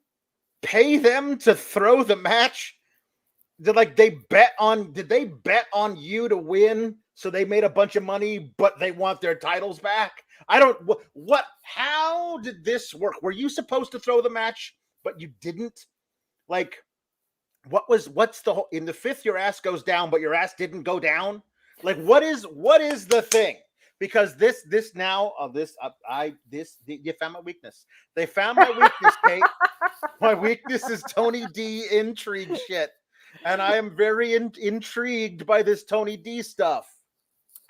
pay them to throw the match? Did they bet on you to win? So they made a bunch of money, but they want their titles back. I don't, how did this work? Were you supposed to throw the match, but you didn't? Like, what's the whole, in the 5th, your ass goes down, but your ass didn't go down? Like, what is the thing? Because you found my weakness. They found my weakness, Kate. My weakness is Tony D intrigue shit. And I am very intrigued by this Tony D stuff.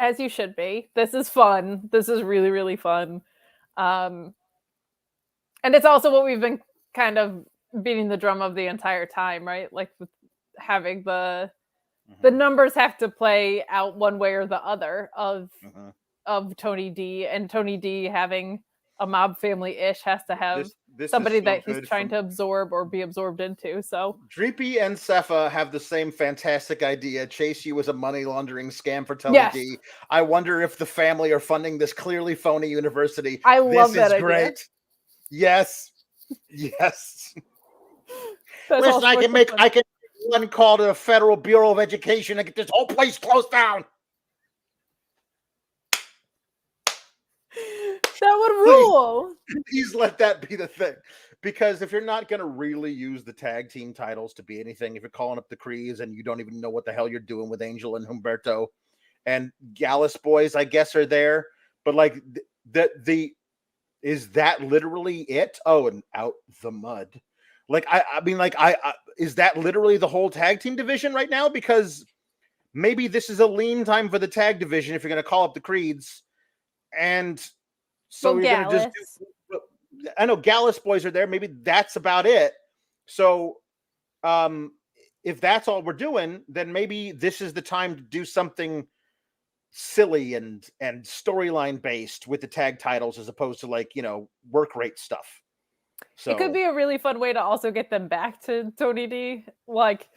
As you should be. This is fun. This is really, really fun. And it's also what we've been kind of beating the drum of the entire time, right? Like, with having the numbers have to play out one way or the other of Tony D, and Tony D having a mob family-ish has to have somebody that he's trying to absorb or be absorbed into. So Dreepy and Cepha have the same fantastic idea. Chase you was a money laundering scam for Tony D. I wonder if the family are funding this clearly phony university. I love that idea. Great. Yes. Listen, I can make one call to the Federal Bureau of Education and get this whole place closed down. That would rule. Please let that be the thing. Because if you're not going to really use the tag team titles to be anything, if you're calling up the Crees and you don't even know what the hell you're doing with Angel and Humberto, and Gallus boys, I guess, are there. But like, is that literally it? Oh, and Out the Mud. Like, I mean, like, I is that literally the whole tag team division right now? Because maybe this is a lean time for the tag division if you're going to call up the Creeds. And so you're going to just do, I know Gallus boys are there. Maybe that's about it. So if that's all we're doing, then maybe this is the time to do something silly and storyline based with the tag titles as opposed to, like, you know, work rate stuff. So it could be a really fun way to also get them back to Tony D. Like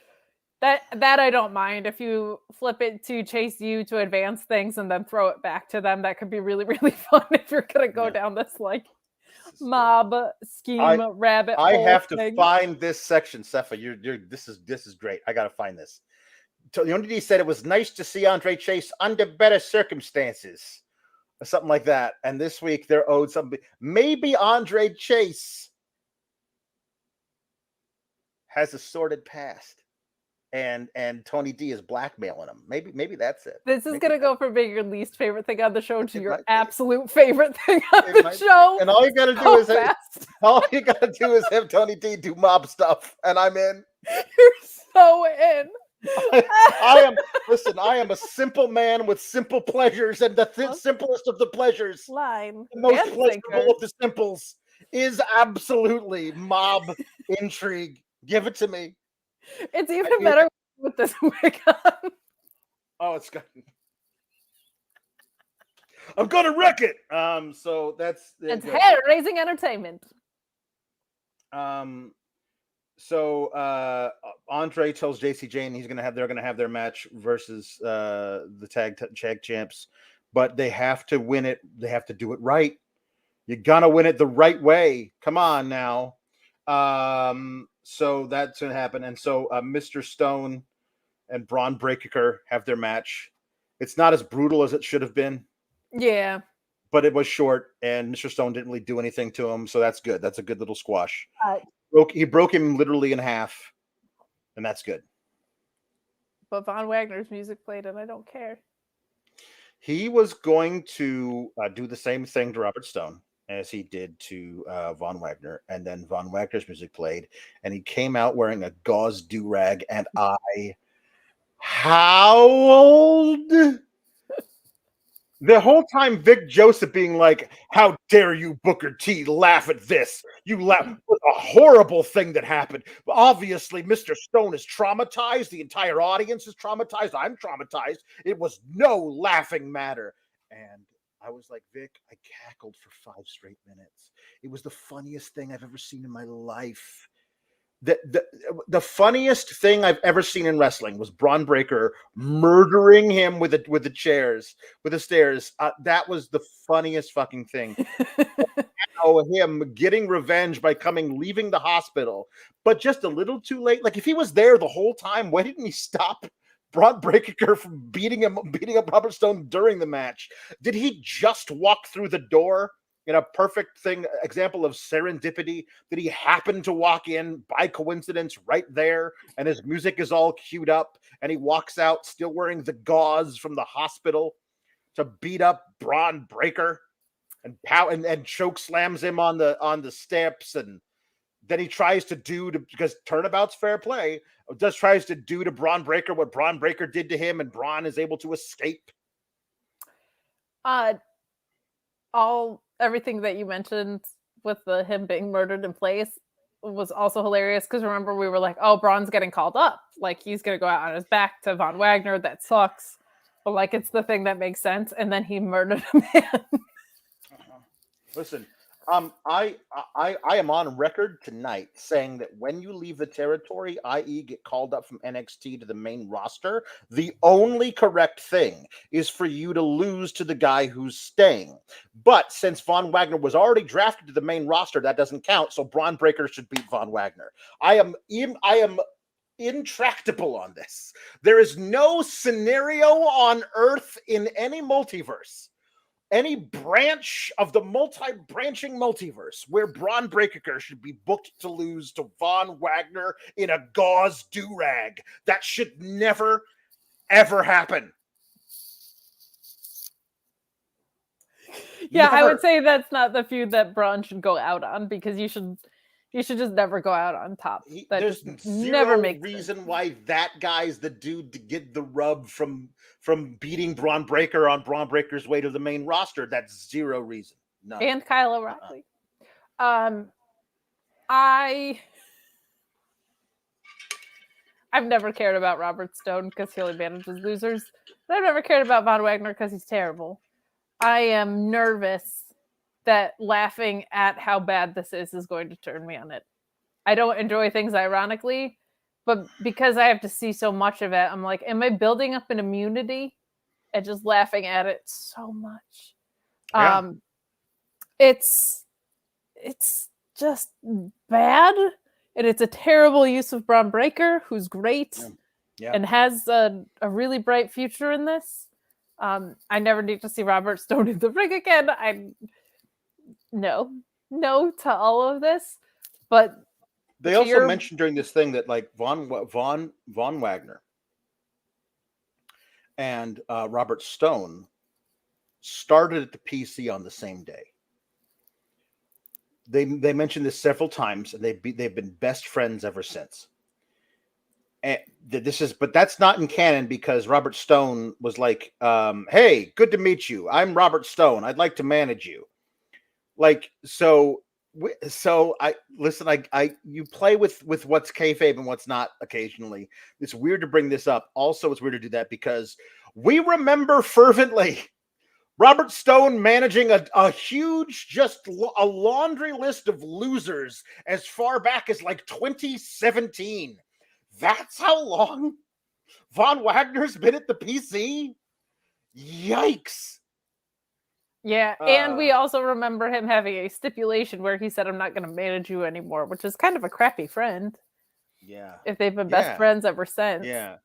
that I don't mind. If you flip it to Chase U to advance things and then throw it back to them, that could be really, really fun if you're gonna go down this like mob scheme rabbit hole. I have thing. to find this section, Sepha. This is great. I gotta find this. Tony D said it was nice to see Andre Chase under better circumstances, or something like that. And this week they're owed something. Maybe Andre Chase has a sordid past, and Tony D is blackmailing him. Maybe that's it. This is gonna go from being your least favorite thing on the show to your might be. absolute favorite thing on the show. And all you gotta do is have Tony D do mob stuff, and I'm in. You're so in. I am a simple man with simple pleasures, and the simplest of the pleasures, the most pleasurable of the simples, is absolutely mob intrigue. Give it to me. It's even better with this wig on. Oh, it's good. I'm gonna wreck it. So it's hair-raising entertainment. So Andre tells Jacy Jayne they're gonna have their match versus the tag champs, but they have to win it. They have to do it right. You're gonna win it the right way. Come on now. So that's gonna happen. And so Mr. Stone and Bron Breakker have their match. It's not as brutal as it should have been. Yeah. But it was short, and Mr. Stone didn't really do anything to him, so that's good. That's a good little squash. He broke him literally in half, and that's good. But Von Wagner's music played, and I don't care. He was going to do the same thing to Robert Stone as he did to Von Wagner, and then Von Wagner's music played, and he came out wearing a gauze do-rag, and I howled. The whole time, Vic Joseph being like, "How dare you, Booker T, laugh at this? You laugh at a horrible thing that happened." But obviously, Mr. Stone is traumatized. The entire audience is traumatized. I'm traumatized. It was no laughing matter. And I was like, Vic, I cackled for 5 straight minutes. It was the funniest thing I've ever seen in my life. The funniest thing I've ever seen in wrestling was Bron Breakker murdering him with the stairs. That was the funniest fucking thing. Him getting revenge by leaving the hospital, but just a little too late. Like, if he was there the whole time, why didn't he stop Bron Breakker from beating up Robert Stone during the match? Did he just walk through the door? In a perfect example of serendipity, did he happen to walk in by coincidence right there, and his music is all queued up, and he walks out still wearing the gauze from the hospital to beat up Bron Breakker and choke slams him on the steps, and then he tries to do because turnabout's fair play, tries to do to Bron Breakker what Bron Breakker did to him, and Bron is able to escape. Everything that you mentioned with him being murdered in place was also hilarious, because remember, we were like, oh, Bron's getting called up. Like, he's going to go out on his back to Von Wagner. That sucks. But, like, it's the thing that makes sense. And then he murdered a man. Listen, I am on record tonight saying that when you leave the territory, i.e. get called up from NXT to the main roster, the only correct thing is for you to lose to the guy who's staying. But since Von Wagner was already drafted to the main roster, that doesn't count. So Bron Breakker should beat Von Wagner. I am intractable on this. There is no scenario on Earth in any multiverse, any branch of the branching multiverse, where Bron Breakker should be booked to lose to Von Wagner in a gauze do-rag. That should never, ever happen. Yeah, never. I would say that's not the feud that Bron should go out on, because you should You should just never go out on top. There's just zero makes reason sense. why that guy's the dude to get the rub from beating Braun Breaker on Braun Breaker's way to the main roster. That's zero reason. No. And Kyle O'Reilly. I've never cared about Robert Stone because he only manages losers. But I've never cared about Von Wagner because he's terrible. I am nervous that laughing at how bad this is going to turn me on it. I don't enjoy things ironically, but because I have to see so much of it, I'm like, am I building up an immunity and just laughing at it so much? Yeah. It's just bad, and it's a terrible use of Bron Breakker, who's great and has a really bright future in this. I never need to see Robert Stone in the ring again. No to all of this, but they also mentioned during this thing that like Von Wagner and Robert Stone started at the PC on the same day. They mentioned this several times, and they've been best friends ever since. And but that's not in canon because Robert Stone was like, "Hey, good to meet you. I'm Robert Stone. I'd like to manage you." Like so I listen. You play with what's kayfabe and what's not occasionally. It's weird to bring this up. Also, it's weird to do that because we remember fervently Robert Stone managing a huge, just a laundry list of losers as far back as like 2017. That's how long Von Wagner's been at the PC? Yikes. Yeah, and we also remember him having a stipulation where he said, I'm not going to manage you anymore, which is kind of a crappy friend. Yeah. If they've been best friends ever since. Yeah.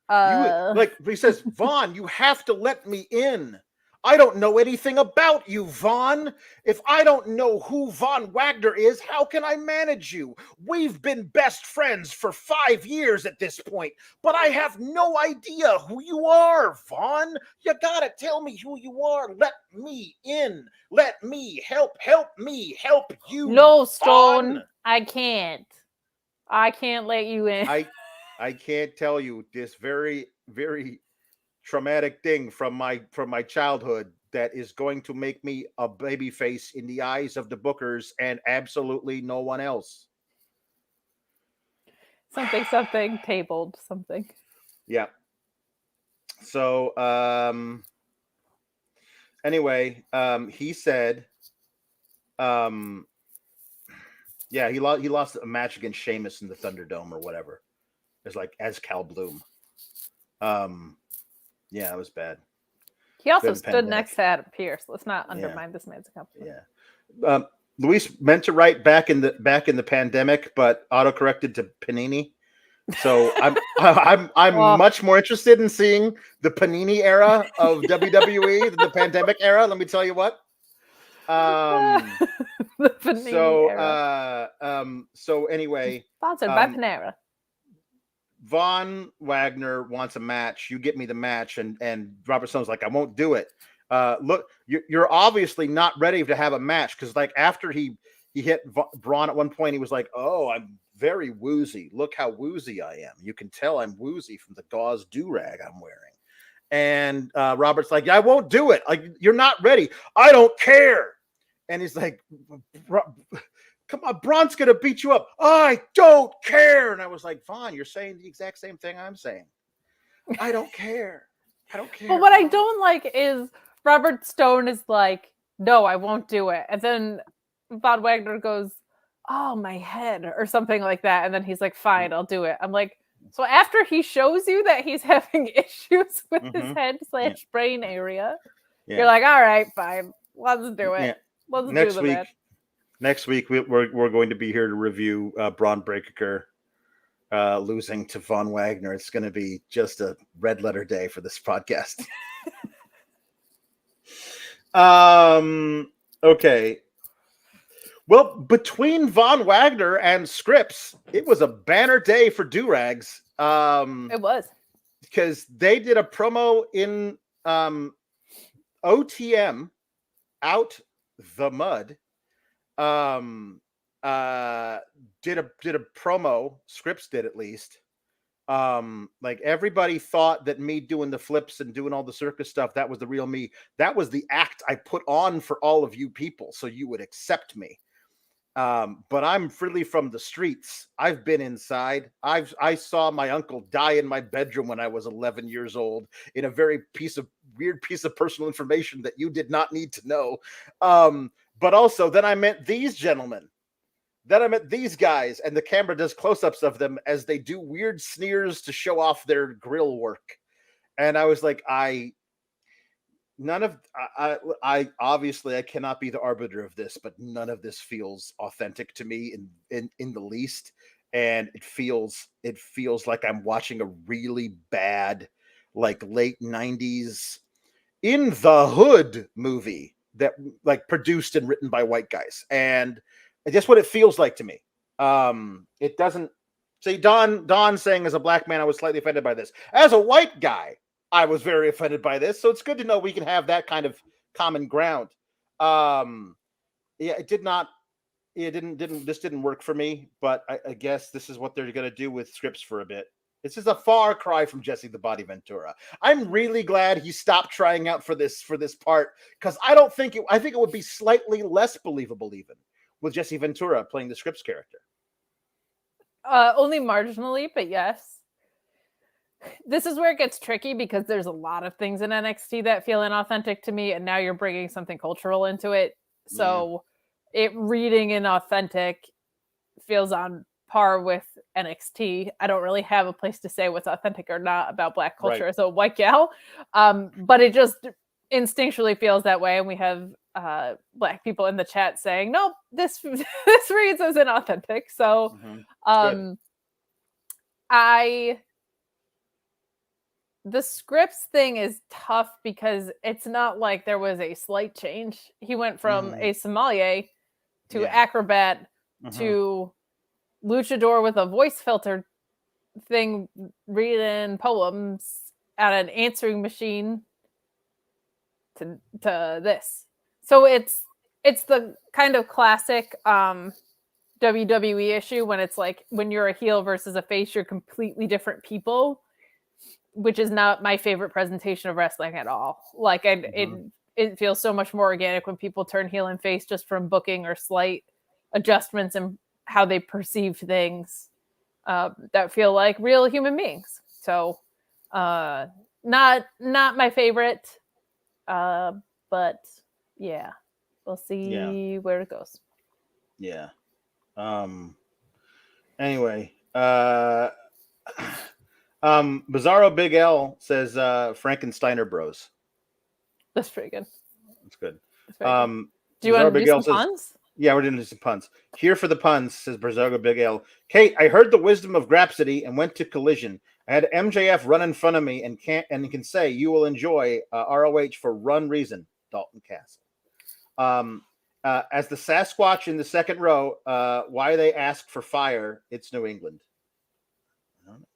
He says, Von, you have to let me in. I don't know anything about you, Von. If I don't know who Von Wagner is, how can I manage you? We've been best friends for 5 years at this point, but I have no idea who you are, Von. You gotta tell me who you are. Let me in. Let me help me help you. No, Stone, Von. I can't. I can't let you in. I can't tell you this very, very traumatic thing from my childhood that is going to make me a babyface in the eyes of the bookers and absolutely no one else. Something tabled something. Yeah. So anyway, he said he lost a match against Sheamus in the Thunderdome or whatever. It's like as Cal Bloom. Yeah, it was bad. He also stood next to Adam Pearce. Let's not undermine this man's accomplishment. Yeah. Luis meant to write back in the pandemic, but autocorrected to Panini. So I'm much more interested in seeing the Panini era of WWE than the pandemic era. Let me tell you what. The Panini era. So anyway, sponsored by Panera. Von Wagner wants a match. You get me the match, and Robert Stone's like, I won't do it. Look, you're obviously not ready to have a match because, like, after he hit Bron at one point, he was like, "Oh, I'm very woozy. Look how woozy I am. You can tell I'm woozy from the gauze do-rag I'm wearing." And Robert's like, "I won't do it. Like, you're not ready. I don't care." And he's like, "Come on, Bron's gonna beat you up. I don't care." And I was like, Vaughn, you're saying the exact same thing I'm saying. I don't care. I don't care. But what I don't like is Robert Stone is like, no, I won't do it. And then Von Wagner goes, oh, my head, or something like that. And then he's like, fine, I'll do it. I'm like, so after he shows you that he's having issues with his head / brain area, you're like, all right, fine, let's do it. Yeah. Let's do the match. Next week, we're going to be here to review Bron Breakker losing to Von Wagner. It's going to be just a red letter day for this podcast. Okay. Well, between Von Wagner and Scripps, it was a banner day for do-rags. It was. Because they did a promo in OTM, Out the Mud. did a promo. Scripps did, at least. Like, everybody thought that me doing the flips and doing all the circus stuff, that was the real me. That was the act I put on for all of you people, so you would accept me. But I'm freely from the streets. I've been inside. I saw my uncle die in my bedroom when I was 11 years old, in a very weird piece of personal information that you did not need to know. But also, then I met these gentlemen. Then I met these guys, and the camera does close-ups of them as they do weird sneers to show off their grill work. And I was like, I obviously I cannot be the arbiter of this, but none of this feels authentic to me in the least. And it feels like I'm watching a really bad, like, late 90s In the Hood movie that, like, produced and written by white guys. And just what it feels like to me. It doesn't say Don saying, as a black man, I was slightly offended by this. As a white guy, I was very offended by this. So it's good to know we can have that kind of common ground. This didn't work for me, but I guess this is what they're going to do with Scripps for a bit. This is a far cry from Jesse the Body Ventura. I'm really glad he stopped trying out for this part, because I think it would be slightly less believable even with Jesse Ventura playing the Scripps character. Only marginally, but yes. This is where it gets tricky, because there's a lot of things in NXT that feel inauthentic to me, and now you're bringing something cultural into it. So it reading inauthentic feels on par with NXT. I don't really have a place to say what's authentic or not about Black culture as a white gal, but it just instinctually feels that way. And we have Black people in the chat saying, "Nope, this reads as inauthentic." So, the Scripps thing is tough, because it's not like there was a slight change. He went from a sommelier to acrobat to luchador with a voice filter thing, reading poems at an answering machine to this. So it's the kind of classic WWE issue when it's like, when you're a heel versus a face, you're completely different people, which is not my favorite presentation of wrestling at all. Like, it feels so much more organic when people turn heel and face just from booking or slight adjustments in how they perceive things that feel like real human beings. So not my favorite, but yeah, we'll see where it goes. Yeah. Anyway, Bizarro Big L says Frankensteiner Bros. That's pretty good. That's good. That's good. Do you want to do some puns? Yeah, we're doing some puns. Here for the puns, says Bizarro Big L. Kate, I heard the wisdom of Grapsody and went to Collision. I had MJF run in front of me and can say you will enjoy ROH for run reason, Dalton Castle. As the Sasquatch in the second row, why they ask for fire? It's New England. I don't know.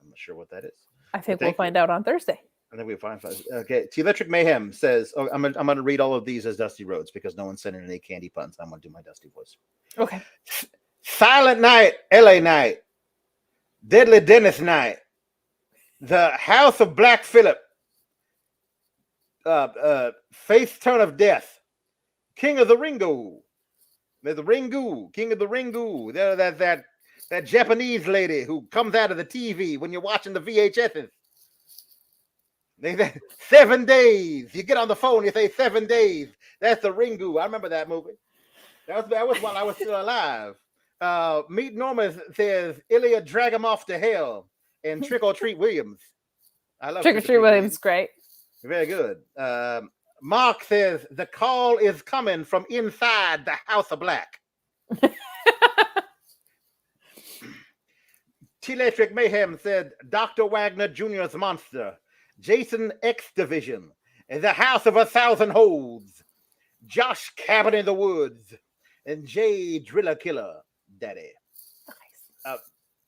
I'm not sure what that is. I think we'll find out on Thursday. I think we'll find. Okay. T Electric Mayhem says, "Oh, I'm going to read all of these as Dusty Rhodes because no one's sending any candy puns. I'm going to do my Dusty voice." Okay. Silent Night, LA Night, Deadly Dennis Night, the House of Black Phillip, Faith Turn of Death, King of the Ringu, there's the Ringu, King of the Ringu. That Japanese lady who comes out of the TV when you're watching the VHSs. 7 days. You get on the phone, you say 7 days. That's the Ringu. I remember that movie. That was while I was still alive. Meet Norma says Ilja drag him off to hell, and Trick or Treat Williams. I love Trick or Treat Williams. Great. Very good. Mark says the call is coming from inside the House of Black. T-Electric Mayhem said Dr. Wagner Jr.'s monster. Jason X Division, the House of 1,000 Holds, Josh Cabin in the Woods, and Jay Driller Killer Daddy. Nice.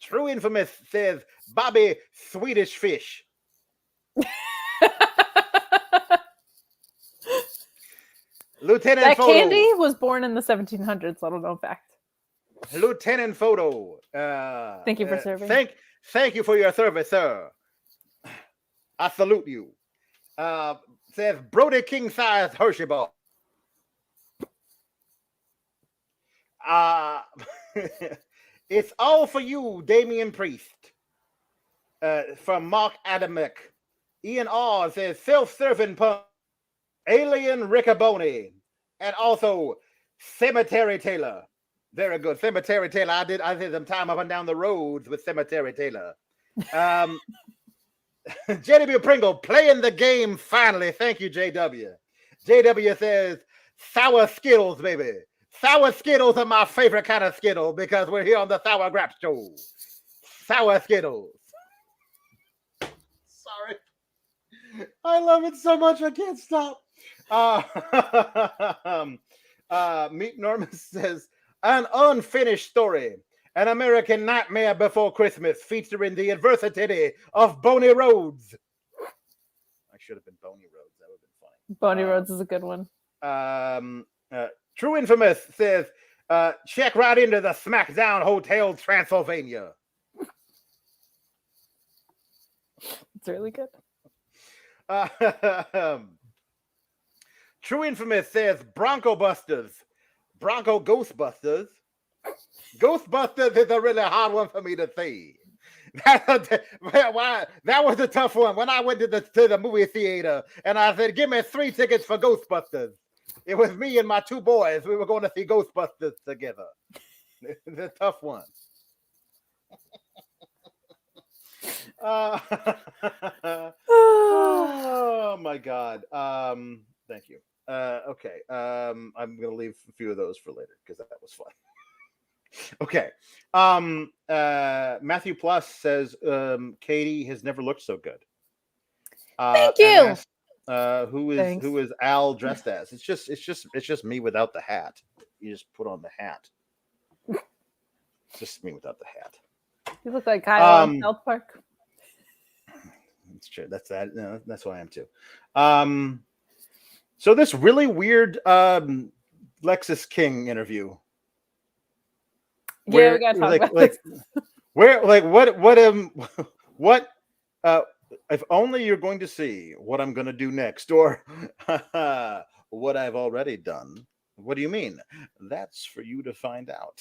True Infamous says Bobby Swedish Fish. Lieutenant that Photo. candy was born in the 1700s. Little known fact. Lieutenant Photo. Thank you for serving. Thank you for your service, sir. I salute you. Says Brody King size Hershey bar. It's all for you, Damian Priest. From Mark Adamick. Ian R says self-serving punk. Alien Riccaboni. And also Cemetery Taylor. Very good. Cemetery Taylor. I did some time up and down the roads with Cemetery Taylor. JW Pringle playing the game finally. Thank you, JW. JW says sour Skittles, baby. Sour Skittles are my favorite kind of Skittle because we're here on the SourGraps show. Sour Skittles. Sorry. I love it so much I can't stop. Meet Norman says an unfinished story. An American Nightmare Before Christmas featuring the adversity of Boney Rhodes. I should have been Boney Rhodes. That would have been funny. Boney Rhodes is a good one. True Infamous says, check right into the SmackDown Hotel Transylvania. It's really good. True Infamous says, Bronco Ghostbusters. Ghostbusters is a really hard one for me to say. That was a tough one. When I went to the movie theater and I said, give me 3 tickets for Ghostbusters. It was me and my 2 boys. We were going to see Ghostbusters together. It's a tough one. Oh my God. Thank you. Okay. I'm going to leave a few of those for later because that was fun. Okay. Matthew Plus says Katie has never looked so good. Thank you. Who is Al dressed as? It's just me without the hat. You just put on the hat. It's just me without the hat. You look like Kyle in South Park. That's true. That's that. No, that's who I am too. So this really weird Lexus King interview. Yeah, we gotta talk about this. What if only you're going to see what I'm going to do next or what I've already done. What do you mean? That's for you to find out.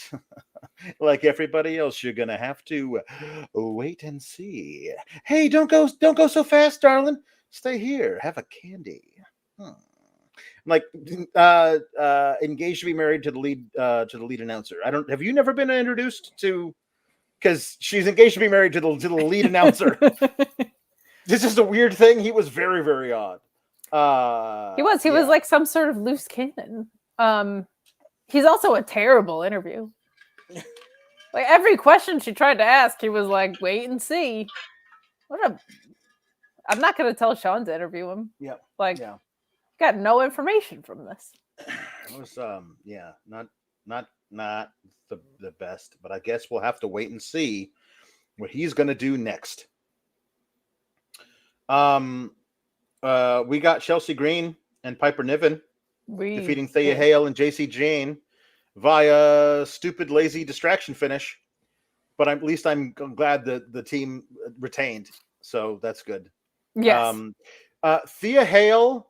Like everybody else, you're going to have to wait and see. Hey, don't go so fast, darling. Stay here. Have a candy. Like engaged to be married to the lead announcer. Have you never been introduced to? Because she's engaged to be married to the lead announcer. This is a weird thing. He was very, very odd. He was like some sort of loose cannon. He's also a terrible interview. Like every question she tried to ask, he was like, "Wait and see." I'm not going to tell Sean to interview him. Yeah. Got no information from this. It was not the best, but I guess we'll have to wait and see what he's going to do next. We got Chelsea Green and Piper Niven defeating Thea Hale and Jacy Jayne via stupid, lazy distraction finish. But at least I'm glad that the team retained, so that's good. Yes. Thea Hale,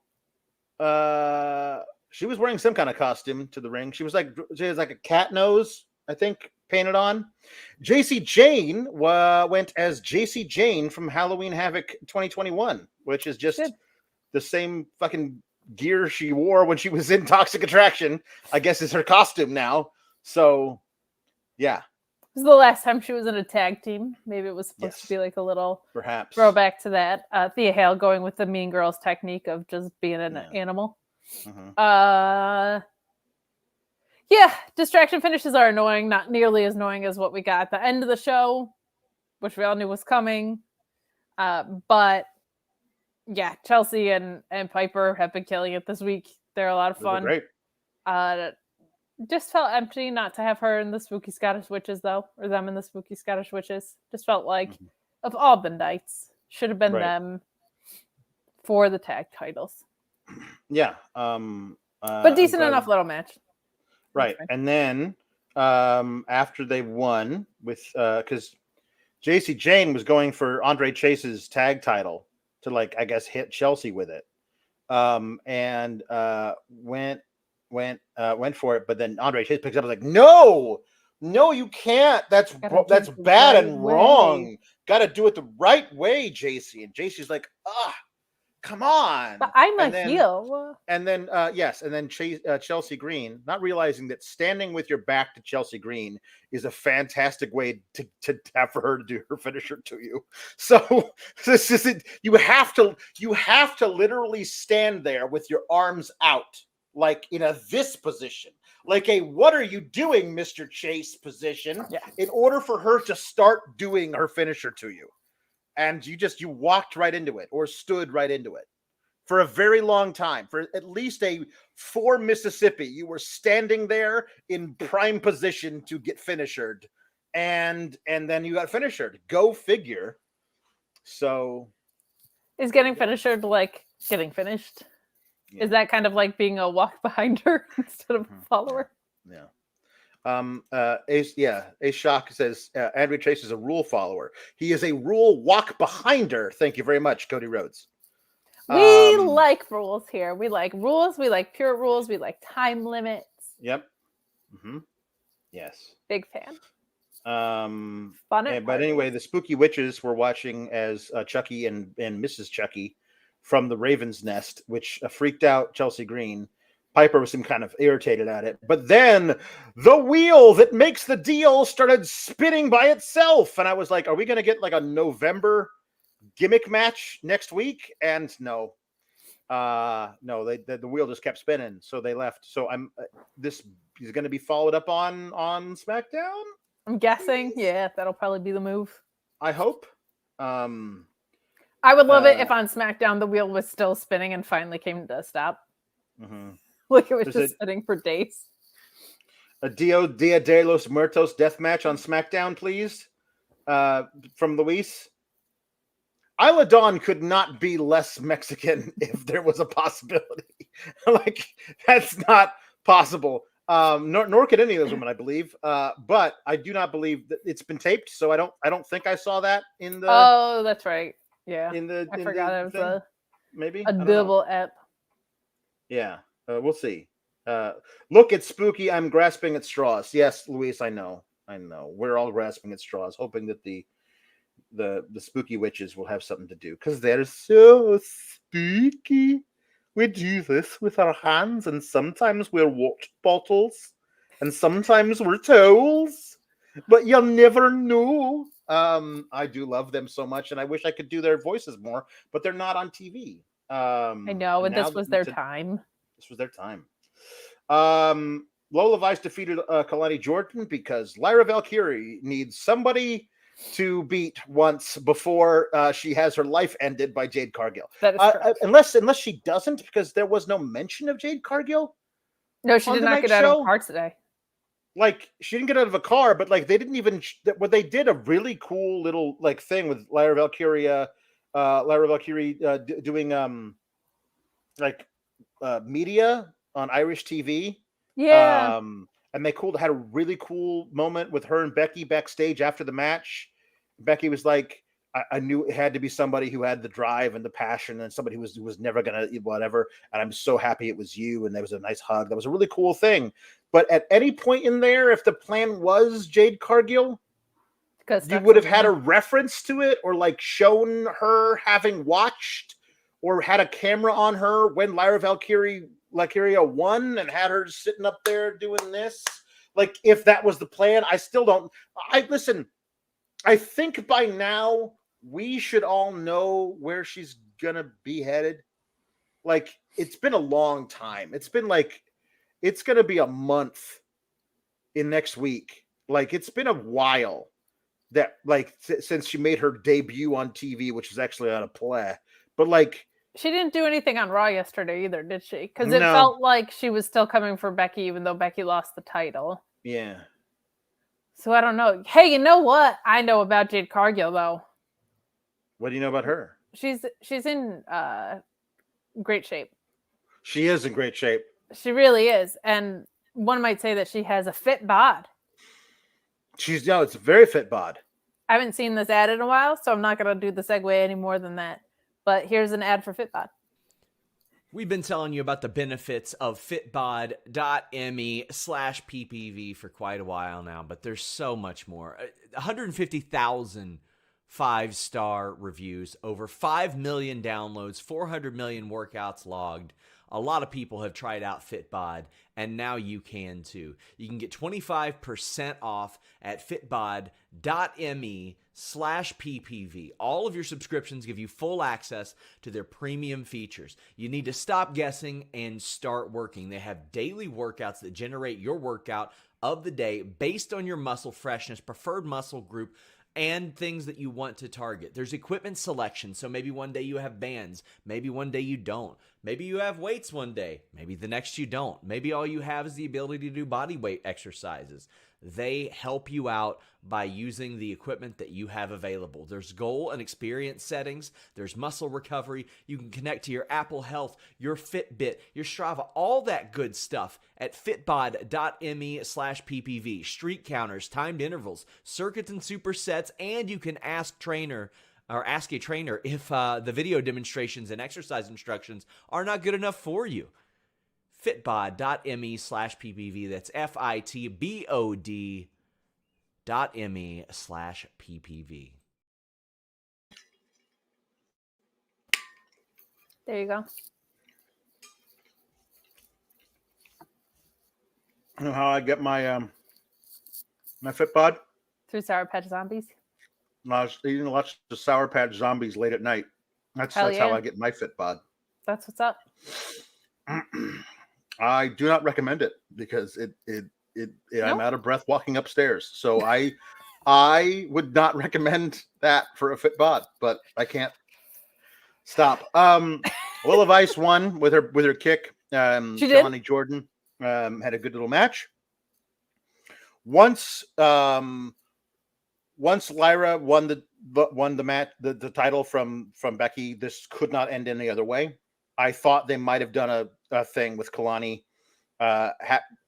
she was wearing some kind of costume to the ring. She has like a cat nose, I think, painted on. Jacy Jayne went as Jacy Jayne from Halloween Havoc 2021, which is just the same fucking gear she wore when she was in Toxic Attraction. I guess is her costume now. So, yeah. This is the last time she was in a tag team. Maybe it was supposed to be like a little perhaps throwback to that. Thea Hale going with the Mean Girls technique of just being an animal. Mm-hmm. Yeah, distraction finishes are annoying. Not nearly as annoying as what we got at the end of the show, which we all knew was coming. But yeah, Chelsea and Piper have been killing it this week. They're a lot of fun. Great. Just felt empty not to have her in the Spooky Scottish Witches, though, or them in the Spooky Scottish Witches. Just felt like of all the nights, should have been them for the tag titles. Yeah. But decent enough little match. Right. And then after they won with because Jayne was going for Andre Chase's tag title to like I guess hit Chelsea with it, and went for it, but then Andre Chase picks up and was like, no, you can't. That's bad and wrong. Got to do it the right way, Jacy. And Jacy's like, come on. But I'm a heel. And then, Chelsea Green, not realizing that standing with your back to Chelsea Green is a fantastic way to have for her to do her finisher to you. So this is it. You have to literally stand there with your arms out, like in this position, like a "what are you doing, Mr. Chase" position, in order for her to start doing her finisher to you. And you walked right into it or stood right into it for a very long time, for at least for Mississippi. You were standing there in prime position to get finishered, and then you got finishered. Go figure. So is getting finishered like getting finished? Yeah. Is that kind of like being a walk behind her instead of a follower? Yeah. Ace Shock says Andre Chase is a rule follower. He is a rule walk behind her. Thank you very much, Cody Rhodes. We like rules here. We like rules. We like pure rules. We like time limits. Yep. Mm-hmm. Yes. Big fan. Fun. But anyway, the spooky witches were watching as Chucky and Mrs. Chucky from the Raven's Nest, which freaked out Chelsea Green. Piper was some kind of irritated at it. But then the wheel that makes the deal started spinning by itself. And I was like, are we going to get like a November gimmick match next week? And no, the wheel just kept spinning. So they left. So this is going to be followed up on SmackDown. I'm guessing. Yeah, that'll probably be the move. I hope. I would love it if on SmackDown the wheel was still spinning and finally came to a stop. Mm-hmm. Like it was just spinning for days. A Dia de los Muertos death match on SmackDown, please. From Luis. Isla Dawn could not be less Mexican if there was a possibility. Like, that's not possible. Nor could any of those women, I believe. But I do not believe that it's been taped, so I don't think I saw that in the. Oh, that's right. Yeah. I forgot it was maybe a double ep. Yeah. We'll see. Look, it's spooky. I'm grasping at straws. Yes, Luis, I know. We're all grasping at straws, hoping that the spooky witches will have something to do because they're so spooky. We do this with our hands, and sometimes we're water bottles, and sometimes we're towels, but you'll never know. I do love them so much, and I wish I could do their voices more, but they're not on TV. I know, and this was their time. This was their time. Lola Vice defeated Kelani Jordan because Lyra Valkyrie needs somebody to beat once before she has her life ended by Jade Cargill. That is correct. Unless she doesn't, because there was no mention of Jade Cargill. No, she did not get out of a car today. Like, she didn't get out of a car, but like they didn't even. They did a really cool little like thing with Lyra Valkyrie doing media on Irish TV. Yeah. And they had a really cool moment with her and Becky backstage after the match. Becky was like, I knew it had to be somebody who had the drive and the passion and somebody who was never going to whatever. And I'm so happy it was you. And there was a nice hug. That was a really cool thing. But at any point in there, if the plan was Jade Cargill, you would have had a reference to it or like shown her having watched or had a camera on her when Lyra Valkyrie won and had her sitting up there doing this. Like, if that was the plan, I still don't. Listen, I think by now we should all know where she's going to be headed. Like, it's been a long time. It's been like, it's going to be a month in next week. Like, it's been a while that, like, since she made her debut on TV, which is actually on a play. But, like, she didn't do anything on Raw yesterday either, did she? Because it felt like she was still coming for Becky, even though Becky lost the title. Yeah. So I don't know. Hey, you know what? I know about Jade Cargill, though. What do you know about her? She's in great shape. She is in great shape. She really is. And one might say that she has a fit bod. It's a very fit bod. I haven't seen this ad in a while, so I'm not going to do the segue any more than that. But here's an ad for Fitbod. We've been telling you about the benefits of fitbod.me/ppv for quite a while now, but there's so much more. 150,000 5-star reviews, over 5 million downloads, 400 million workouts logged. A lot of people have tried out Fitbod, and now you can too. You can get 25% off at fitbod.me/ppv. All of your subscriptions give you full access to their premium features. You need to stop guessing and start working. They have daily workouts that generate your workout of the day based on your muscle freshness, preferred muscle group, and things that you want to target. There's equipment selection, so maybe one day you have bands, maybe one day you don't. Maybe you have weights one day, maybe the next you don't. Maybe all you have is the ability to do body weight exercises. They help you out by using the equipment that you have available. There's goal and experience settings. There's muscle recovery. You can connect to your Apple Health, your Fitbit, your Strava, all that good stuff at fitbod.me/ppv. Streak counters, timed intervals, circuits and supersets, and you can ask a trainer if the video demonstrations and exercise instructions are not good enough for you. Fitbod.me/ppv. That's FITBOD.me/ppv. There you go. You know how I get my my Fitbod? Through Sour Patch Zombies. I was eating lots of Sour Patch Zombies late at night. That's how I get my Fitbod. That's what's up. I do not recommend it because I'm out of breath walking upstairs. So I would not recommend that for a Fitbod, but I can't stop. Lola Vice won with her kick. She did. Kelani Jordan had a good little match. Once Lyra won the match, the title from Becky, this could not end any other way. I thought they might have done a thing with Kelani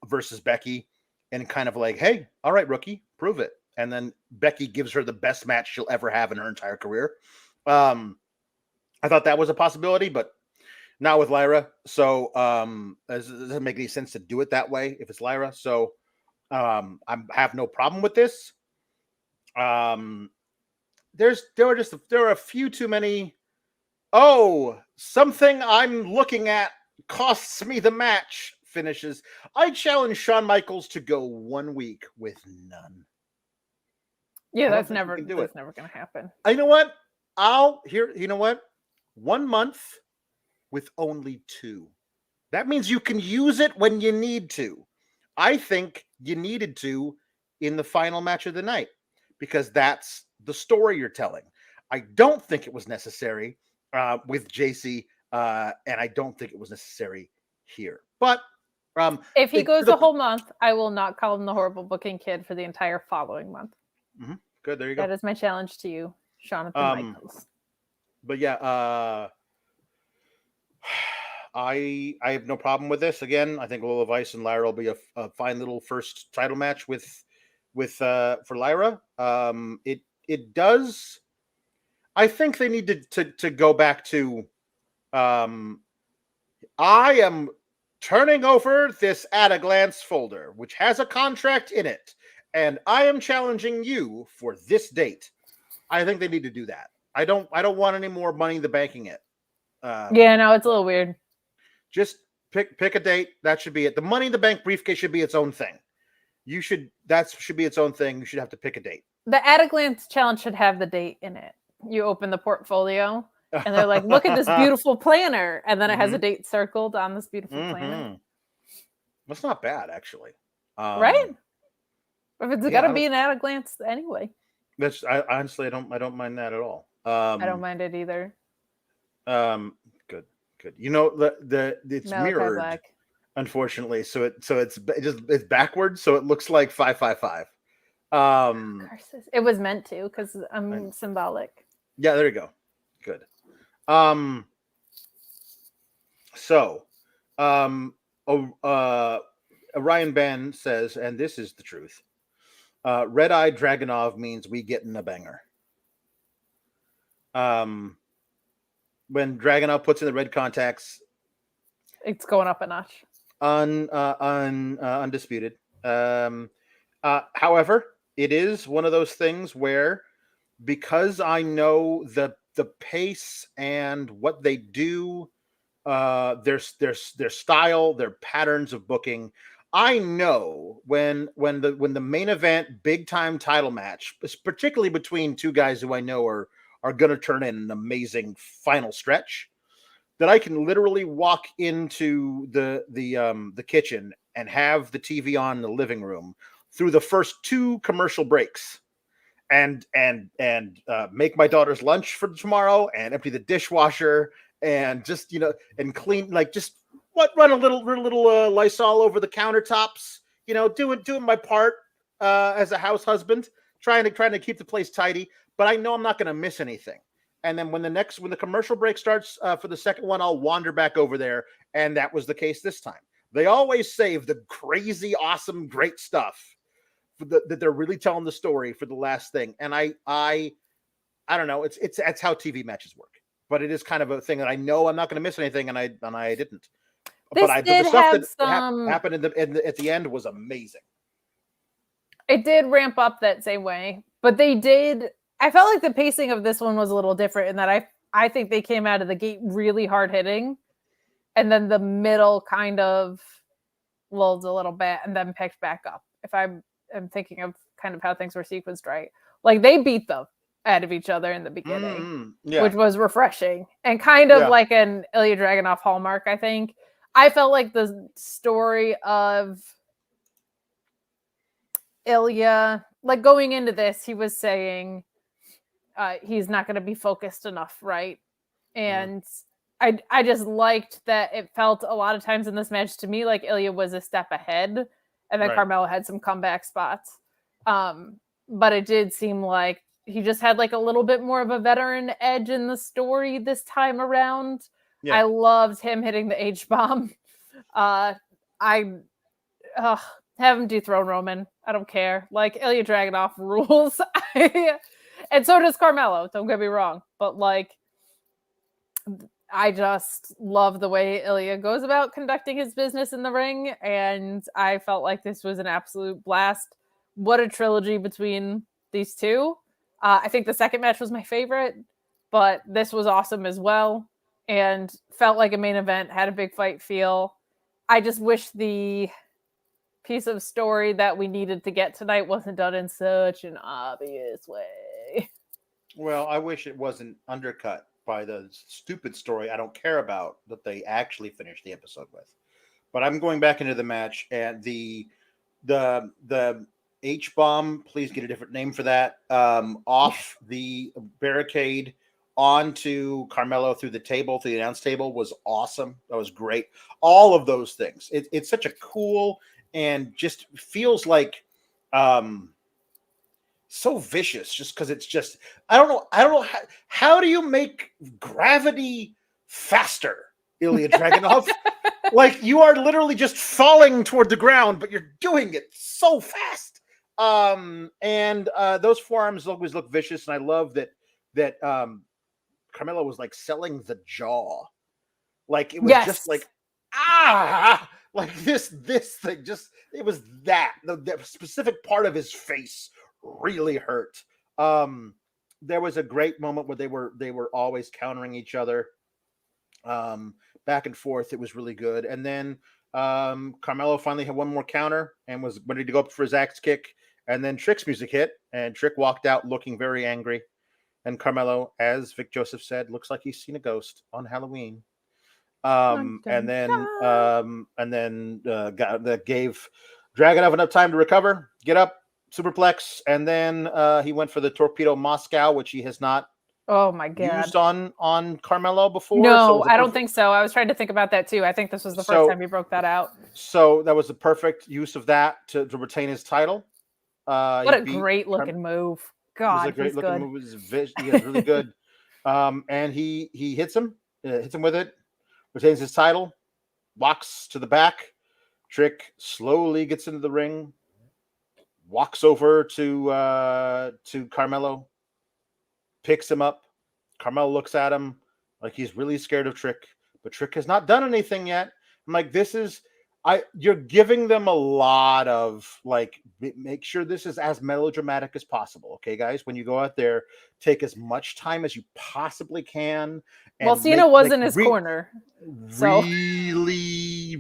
versus Becky and kind of like, hey, all right, rookie, prove it. And then Becky gives her the best match she'll ever have in her entire career. I thought that was a possibility, but not with Lyra. So it doesn't make any sense to do it that way if it's Lyra. So I have no problem with this. There are a few too many. Oh, something I'm looking at costs me the match finishes. I challenge Shawn Michaels to go 1 week with none. Yeah, that's never going to happen. You know what? You know what? 1 month with only 2. That means you can use it when you need to. I think you needed to in the final match of the night because that's the story you're telling. I don't think it was necessary with Jacy, and I don't think it was necessary here. But if he goes a whole month, I will not call him the horrible booking kid for the entire following month. Mm-hmm. Good, there you go. That is my challenge to you, Jonathan Michaels. But yeah, I have no problem with this. Again, I think Lola Vice and Lyra will be a fine little first title match for Lyra. It does. I think they need to go back to. I am turning over this at a glance folder, which has a contract in it, and I am challenging you for this date. I think they need to do that. I don't want any more money in the banking it. Yeah, no, it's a little weird. Just pick a date. That should be it. The Money in the Bank briefcase should be its own thing. That should be its own thing. You should have to pick a date. The at a glance challenge should have the date in it. You open the portfolio and they're like, look at this beautiful planner. And then it has a date circled on this beautiful planner. That's not bad, actually. Right? If it's got to be an at a glance anyway. Honestly, I don't mind that at all. I don't mind it either. Good. You know, it's mirrored, Black. Unfortunately. So it's backwards, so it looks like 555. It was meant to because I'm symbolic. Yeah, there you go. Good. Orion Ben says, and this is the truth. Red-Eye Dragunov means we get in a banger. When Dragunov puts in the red contacts, It's going up a notch. Undisputed. However, it is one of those things where, because I know the pace and what they do, their style, their patterns of booking, I know when the main event big time title match, particularly between two guys who I know are going to turn in an amazing final stretch, that I can literally walk into the kitchen and have the TV on in the living room through the first 2 commercial breaks, and make my daughter's lunch for tomorrow, and empty the dishwasher, and just and clean, like just run a little Lysol over the countertops, doing my part as a house husband, trying to keep the place tidy. But I know I'm not going to miss anything. And then when the commercial break starts for the second one, I'll wander back over there. And that was the case this time. They always save the crazy, awesome, great stuff that they're really telling the story for the last thing. And I don't know. That's how TV matches work. But it is kind of a thing that I know I'm not going to miss anything, and I didn't. This But did the stuff have that happened at the end was amazing. It did ramp up that same way, but they did. I felt like the pacing of this one was a little different in that I think they came out of the gate really hard hitting, and then the middle kind of lulled a little bit and then picked back up. If I'm thinking of kind of how things were sequenced right, like they beat them out of each other in the beginning, which was refreshing and kind of like an Ilja Dragunov hallmark. I think I felt like the story of Ilja, like going into this, he was saying he's not going to be focused enough, right? And I just liked that it felt a lot of times in this match to me like Ilja was a step ahead, and then Carmelo had some comeback spots. But it did seem like he just had like a little bit more of a veteran edge in the story this time around. I loved him hitting the H-bomb. I have him dethrone Roman. I don't care. Like, Ilja Dragunov rules. And so does Carmelo. Don't get me wrong. But like, I just love the way Ilja goes about conducting his business in the ring. And I felt like this was an absolute blast. What a trilogy between these two. I think the second match was my favorite, but this was awesome as well. And felt like a main event, had a big fight feel. I just wish the piece of story that we needed to get tonight wasn't done in such an obvious way. Well, I wish it wasn't undercut by the stupid story I don't care about that they actually finished the episode with. But I'm going back into the match, and the H-bomb, please get a different name for that, off the barricade onto Carmelo through the table, through the announce table, was awesome. That was great. All of those things. It's such a cool and just feels like so vicious, just because it's just I don't know how do you make gravity faster, Ilja Dragunov? Like, you are literally just falling toward the ground, but you're doing it so fast. And those forearms always look vicious, and I love that Carmelo was like selling the jaw. Like, it was just like like this thing, just it was that the specific part of his face really hurt. There was a great moment where they were always countering each other back and forth. It was really good. And then Carmelo finally had one more counter and was ready to go up for his axe kick, and then Trick's music hit, and Trick walked out looking very angry. And Carmelo, as Vic Joseph said, looks like he's seen a ghost on Halloween. And then gave Dragunov enough time to recover, get up, superplex, and then he went for the Torpedo Moscow, which he has not used on Carmelo before. No, I don't think so. I was trying to think about that too. I think this was the first time he broke that out. So that was the perfect use of that to retain his title. What a great looking move. God, it was a great looking move. He was really good. And he hits him with it, retains his title, walks to the back. Trick slowly gets into the ring, walks over to Carmelo, picks him up. Carmelo looks at him like he's really scared of Trick, but Trick has not done anything yet. I'm like, you're giving them a lot of like, make sure this is as melodramatic as possible. Okay, guys, when you go out there, take as much time as you possibly can. And well, Cena was in his corner. So really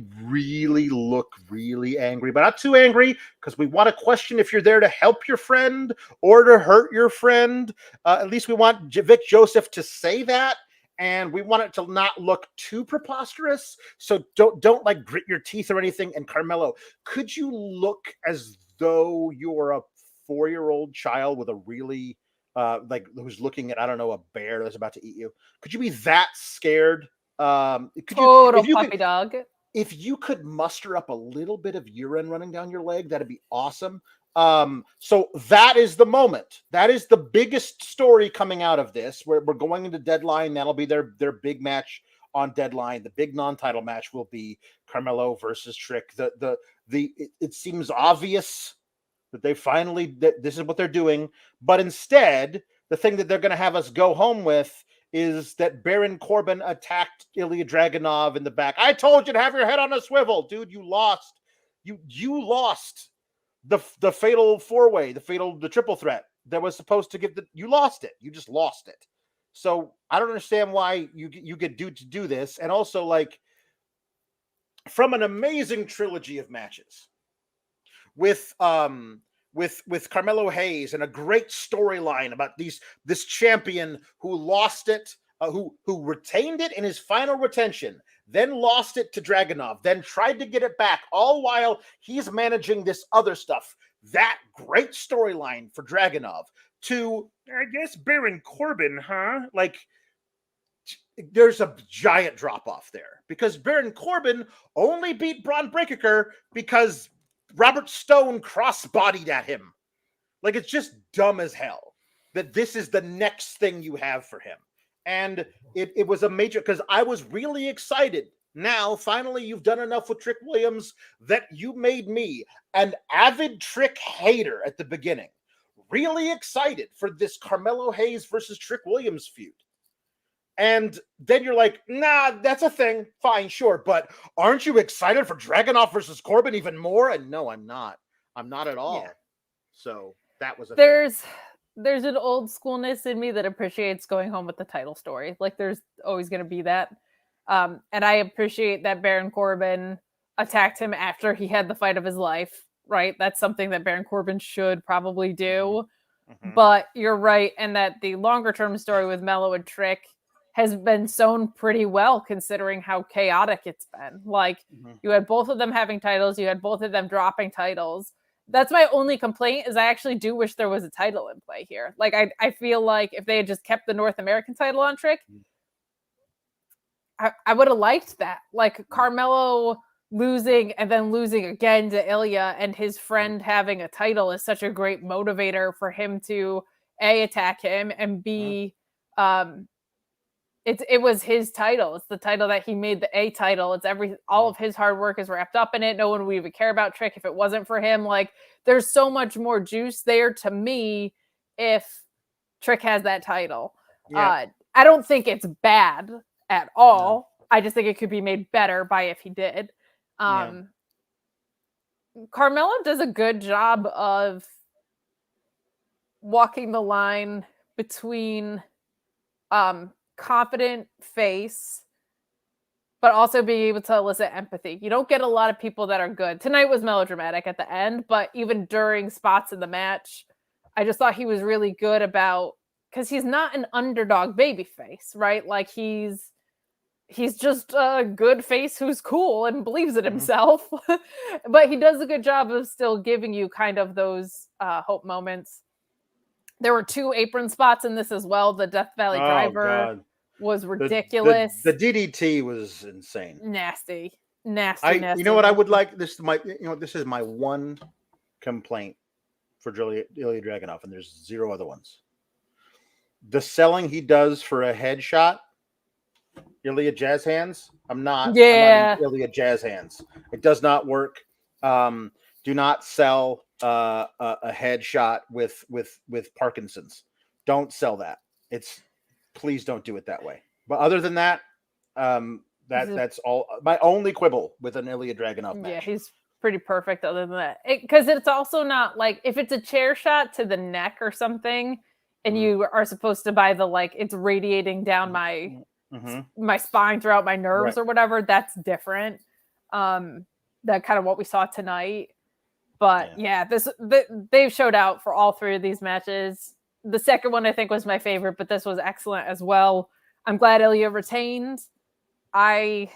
look really angry, but not too angry, because we want to question if you're there to help your friend or to hurt your friend. At least we want Vic Joseph to say that. And we want it to not look too preposterous. So don't like grit your teeth or anything. And Carmelo, could you look as though you're a 4-year-old child with a really like who's looking at, I don't know, a bear that's about to eat you? Could you be that scared? Total puppy dog. If you could muster up a little bit of urine running down your leg, that'd be awesome. So that is the moment. That is the biggest story coming out of this. We're going into Deadline. That'll be their big match on Deadline. The big non-title match will be Carmelo versus Trick. It seems obvious that they finally this is what they're doing, but instead, the thing that they're going to have us go home with is that Baron Corbin attacked Ilja Dragunov in the back. I told you to have your head on a swivel, dude. You lost. You lost. The fatal 4-way, the triple threat that was supposed to give you lost it. You just lost it. So I don't understand why you get due to do this. And also, like, from an amazing trilogy of matches with Carmelo Hayes and a great storyline about this champion who lost it, who retained it in his final retention, then lost it to Dragunov, then tried to get it back, all while he's managing this other stuff. That great storyline for Dragunov to, I guess, Baron Corbin, huh? Like, there's a giant drop-off there because Baron Corbin only beat Bron Breakker because Robert Stone cross-bodied at him. Like, it's just dumb as hell that this is the next thing you have for him. And it was a major, because I was really excited. Now, finally, you've done enough with Trick Williams that you made me, an avid Trick hater at the beginning, really excited for this Carmelo Hayes versus Trick Williams feud. And then you're like, nah, that's a thing. Fine, sure. But aren't you excited for Dragunov versus Corbin even more? And no, I'm not. I'm not at all. Yeah. So that was There's an old schoolness in me that appreciates going home with the title story. Like, there's always going to be that. And I appreciate that Baron Corbin attacked him after he had the fight of his life, right? That's something that Baron Corbin should probably do. Mm-hmm. But you're right. And that the longer term story with Melo and Trick has been sewn pretty well, considering how chaotic it's been. Like, you had both of them having titles. You had both of them dropping titles. That's my only complaint, is I actually do wish there was a title in play here. Like, I feel like if they had just kept the North American title on Trick, I would have liked that. Like, Carmelo losing and then losing again to Ilja and his friend having a title is such a great motivator for him to A, attack him, and B, it was his title. It's the title that he made the A title. It's all of his hard work is wrapped up in it. No one would even care about Trick if it wasn't for him. Like, there's so much more juice there to me if Trick has that title. Yeah. I don't think it's bad at all. No. I just think it could be made better by if he did. Carmelo does a good job of walking the line between confident face, but also being able to elicit empathy. You don't get a lot of people that are good. Tonight was melodramatic at the end, but even during spots in the match, I just thought he was really good about, because he's not an underdog baby face, right? Like, he's just a good face who's cool and believes in himself. But he does a good job of still giving you kind of those hope moments. There were 2 apron spots in this as well. The Death Valley Driver was ridiculous. The DDT was insane. Nasty. You know what I would like? This is my one complaint for Ilja Dragunov, and there's 0 other ones. The selling he does for a headshot, Ilja Jazz Hands. I'm not Ilja Jazz Hands. It does not work. Do not sell a headshot with Parkinson's. Don't sell that. Please don't do it that way. But other than that, that's all. My only quibble with an Ilja Dragunov match. Yeah, he's pretty perfect. Other than that, because it's also not like if it's a chair shot to the neck or something, and you are supposed to buy the like it's radiating down my spine throughout my nerves or whatever. That's different. That kind of what we saw tonight. But they've showed out for all three of these matches. The second one I think was my favorite, but this was excellent as well. I'm glad Ilja retained. I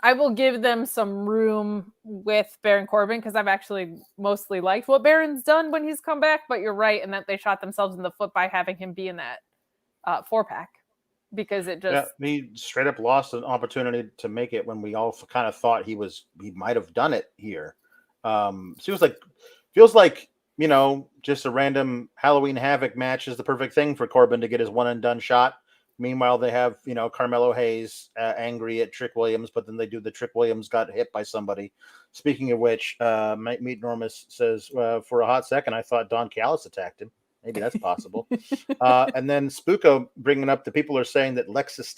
will give them some room with Baron Corbin because I've actually mostly liked what Baron's done when he's come back. But you're right in that they shot themselves in the foot by having him be in that 4-pack because it just he straight up lost an opportunity to make it when we all kind of thought he might have done it here. Feels like just a random Halloween Havoc match is the perfect thing for Corbin to get his one and done shot. Meanwhile, they have, Carmelo Hayes angry at Trick Williams, but then they do the Trick Williams got hit by somebody. Speaking of which, Meet Normus says, for a hot second, I thought Don Callis attacked him. Maybe that's possible. And then Spooko bringing up the people are saying that Lexus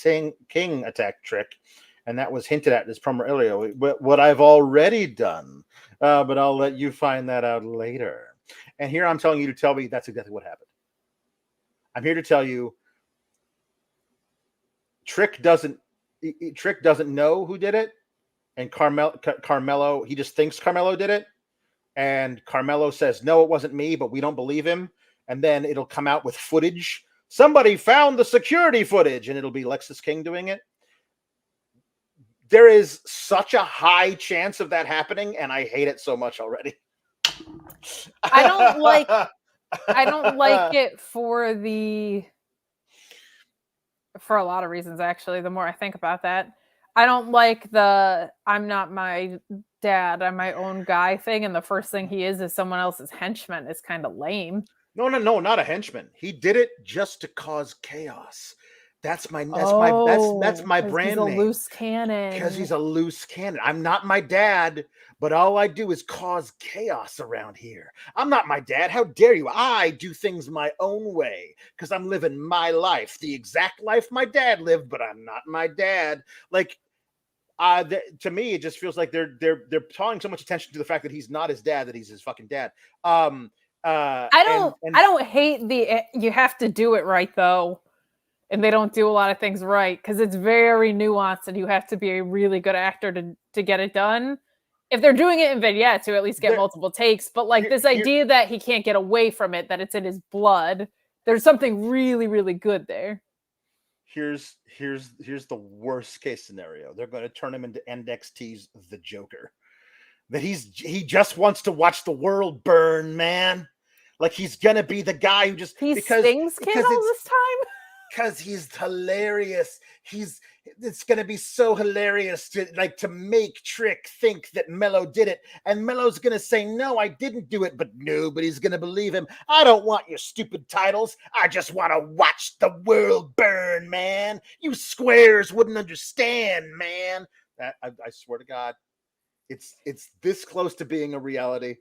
King attacked Trick, and that was hinted at in this promo earlier. What I've already done, but I'll let you find that out later. And here I'm telling you to tell me that's exactly what happened. I'm here to tell you Trick doesn't know who did it, and Carmelo he just thinks Carmelo did it, and Carmelo says no, it wasn't me, but we don't believe him, and then it'll come out with footage. Somebody found the security footage, and it'll be Lexus King doing it. There is such a high chance of that happening, and I hate it so much already. I don't like it for a lot of reasons, actually, the more I think about that. I don't like I'm not my dad, I'm my own guy thing, and the first thing he is someone else's henchman. Is kind of lame. No, not a henchman. He did it just to cause chaos. That's my brand he's a name. Loose cannon. Because he's a loose cannon. I'm not my dad, but all I do is cause chaos around here. I'm not my dad. How dare you? I do things my own way because I'm living my life, the exact life my dad lived, but I'm not my dad. Like, to me, it just feels like they're pawing so much attention to the fact that he's not his dad, that he's his fucking dad. I don't hate you have to do it right though. And they don't do a lot of things right because it's very nuanced and you have to be a really good actor to get it done. If they're doing it in vignettes, to at least get multiple takes. But like this idea that he can't get away from it, that it's in his blood, there's something really, really good there. Here's the worst case scenario. They're going to turn him into NXT's The Joker. That he just wants to watch the world burn, man. Like he's gonna be the guy who just stings kids all this time. Because he's hilarious. It's gonna be so hilarious to make Trick think that Melo did it, and Melo's gonna say no, I didn't do it, but nobody's gonna believe him. I don't want your stupid titles. I just want to watch the world burn, man. You squares wouldn't understand, man. I swear to God, it's this close to being a reality.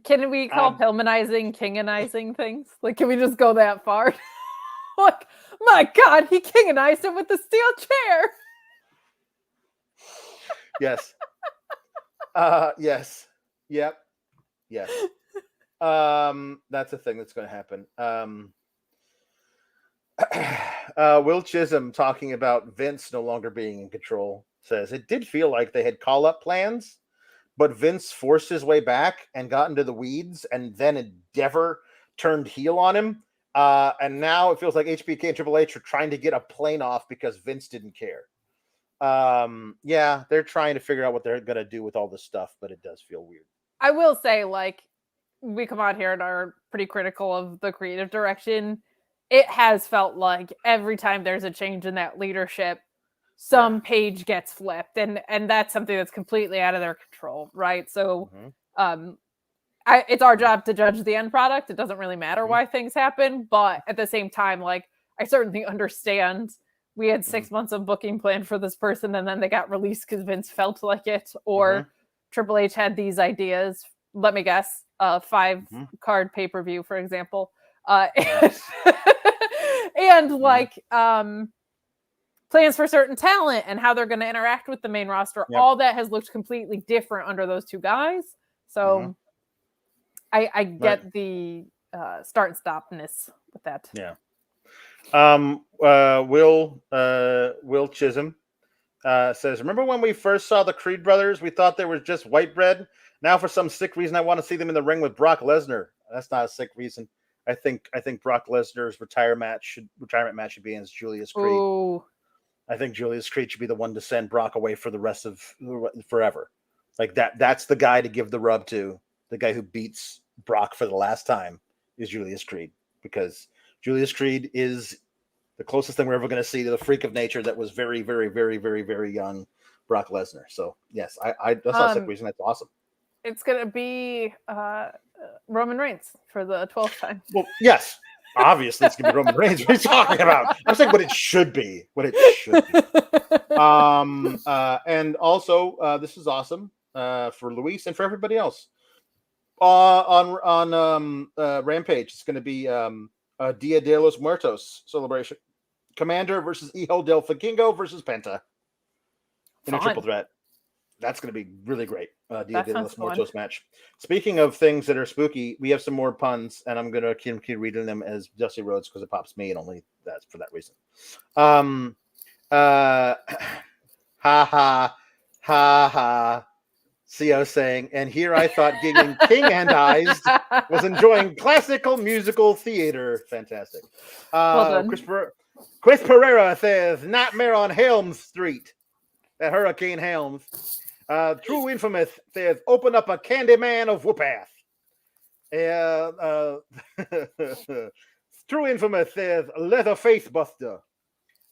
Can we call Pillmanizing kinganizing things? Like, can we just go that far? Like, my God, he kinganized it with the steel chair. Yes. Yes. Yep. Yes. That's a thing that's going to happen. Will Chisholm, talking about Vince no longer being in control, says it did feel like they had call-up plans, but Vince forced his way back and got into the weeds, and then Endeavor turned heel on him. And now it feels like HBK and Triple H are trying to get a plane off because Vince didn't care. Yeah, they're trying to figure out what they're going to do with all this stuff, but it does feel weird. I will say, like, we come out here and are pretty critical of the creative direction. It has felt like every time there's a change in that leadership, some page gets flipped, and that's something that's completely out of their control, right? So, it's our job to judge the end product. It doesn't really matter why things happen, but at the same time, like, I certainly understand we had 6 months of booking planned for this person, and then they got released because Vince felt like it, or Triple H had these ideas. Let me guess, 5-card pay-per-view, for example, and like plans for certain talent and how they're going to interact with the main roster. Yep. All that has looked completely different under those two guys. So I get the start and stopness with that. Yeah. Will Chisholm says, remember when we first saw the Creed brothers? We thought they were just white bread. Now, for some sick reason, I want to see them in the ring with Brock Lesnar. That's not a sick reason. I think Brock Lesnar's retirement match should be against Julius Creed. Ooh. I think Julius Creed should be the one to send Brock away for the rest of forever. Like that. That's the guy to give the rub to. The guy who beats Brock for the last time is Julius Creed, because Julius Creed is the closest thing we're ever going to see to the freak of nature that was very, very, very, very, very young Brock Lesnar. So yes, I that's not a sick reason. That's awesome. It's going to be Roman Reigns for the 12th time. Well, yes, obviously it's going to be Roman Reigns. What are you talking about? I'm saying what it should be. And also, this is awesome for Luis and for everybody else. On Rampage, it's going to be Dia de los Muertos celebration. Commander versus Hijo del Vikingo versus Penta in a triple threat. That's going to be really great. Dia de los Muertos match. Speaking of things that are spooky, we have some more puns, and I'm going to keep reading them as Dusty Rhodes because it pops me, and only that's for that reason. Ha ha ha ha. CO saying, and here I thought gigging King-handized was enjoying classical musical theater. Fantastic. Well done. Chris Pereira says, Nightmare on Helms Street. That Hurricane Helms. True Infamous says, open up a Candyman of Whoop-ass. True Infamous says, Leatherface Buster.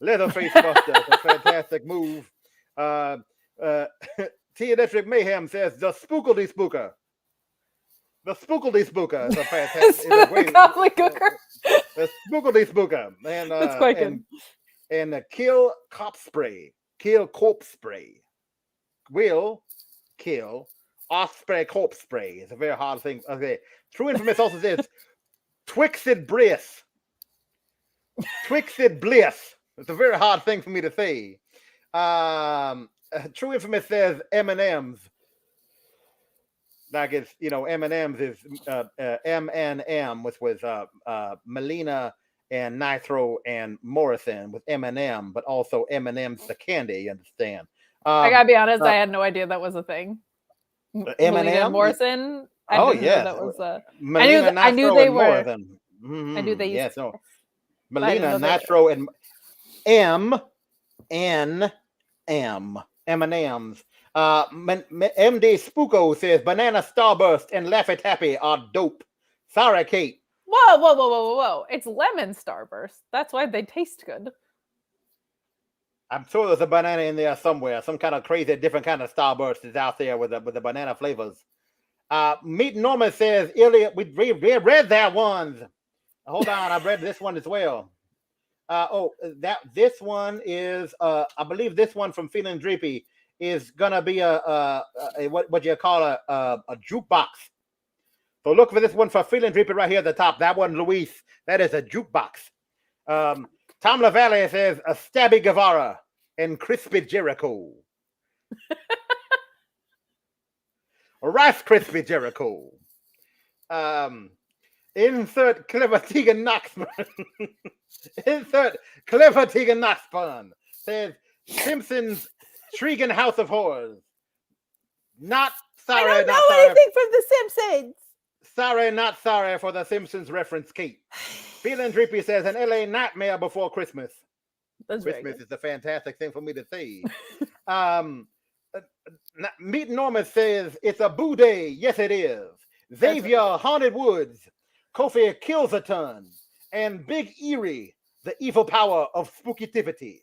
Leatherface Buster is a fantastic move. Theodetric Mayhem says, the Spookledy Spooker. The Spookledy Spooker is a fantastic. The Spookledy Spooker. And, that's quite good. And Kill Cop Spray. Kill Corpse Spray. Will kill Osprey Corpse Spray. It's a very hard thing. Okay. True Infamous also says, Twixted Bliss. Twixted Bliss. It's a very hard thing for me to say. True Infamous says M&M's. Like it's, M&M's is M&M with Melina and Nitro and Morrison with M&M, but also M&M's the candy, you understand? I gotta be honest, I had no idea that was a thing. M&M? Morrison? That was Melina, I knew they were. Morrison. I knew they used to. Melina, Nitro, and M&M's. M&M's. MD Spooko says Banana Starburst and Laffy Taffy are dope. Sorry, Kate. Whoa. It's lemon Starburst. That's why they taste good. I'm sure there's a banana in there somewhere. Some kind of crazy different kind of Starburst is out there with the banana flavors. Meet Norman says, Ilja, we read that one. Hold on, I read this one as well. This one is I believe this one from Feeling Dreepy is gonna be a what you call a jukebox. So look for this one for Feeling Dreepy right here at the top. That one, Luis, that is a jukebox. Tom LaValle says a Stabby Guevara and Crispy Jericho. Rice Crispy Jericho. Insert Clever Tegan Knoxburn. Insert Clever Tegan Knoxburn. Says Simpsons Shrigan House of Horrors. Not sorry. I don't know sorry. anything from The Simpsons. Sorry, not sorry for the Simpsons reference, Kate. Feeling Dreepy says an LA nightmare before Christmas. That's Christmas is a fantastic thing for me to say. Meet Norman says it's a boo day. Yes, it is. Xavier Haunted Woods. Kofi kills a ton. And Big Eerie, the evil power of spookitivity.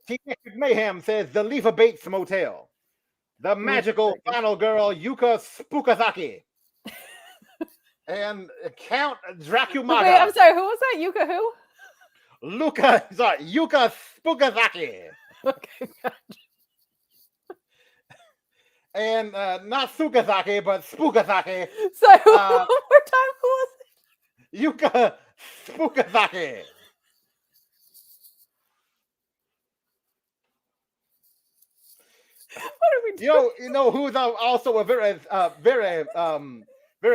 T-Electric Mayhem says the Lever Bates Motel. The magical final girl, Yuka Spookazaki. And Count Dracumaga. Wait, I'm sorry, who was that? Yuka who? Yuka Spookazaki. Okay, gotcha. and not Sukazaki, but Spookazaki. Sorry, one more time. Who was it? Yuka Spookazaki. What are we doing? You know who's also a very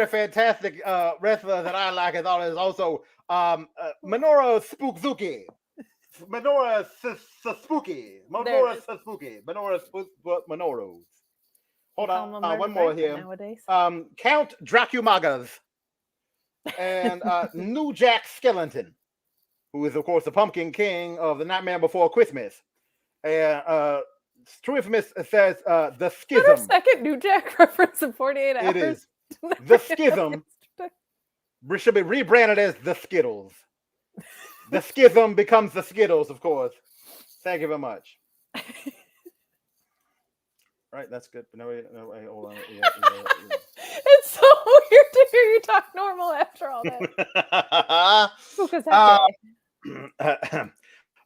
fantastic wrestler that I like is also Minoru Spookzuki. Minoru Sasuke. Minoru. Hold on, one more here. Nowadays. Count Dracumagas and New Jack Skellington, who is of course the Pumpkin King of the Nightmare Before Christmas. And True Infamous says the Schism. Second New Jack reference in 48 hours. It is the Schism. Should be rebranded as the Skittles. The Schism becomes the Skittles, of course. Thank you very much. Right, that's good. No, wait, hold on. Yeah. It's so weird to hear you talk normal after all that.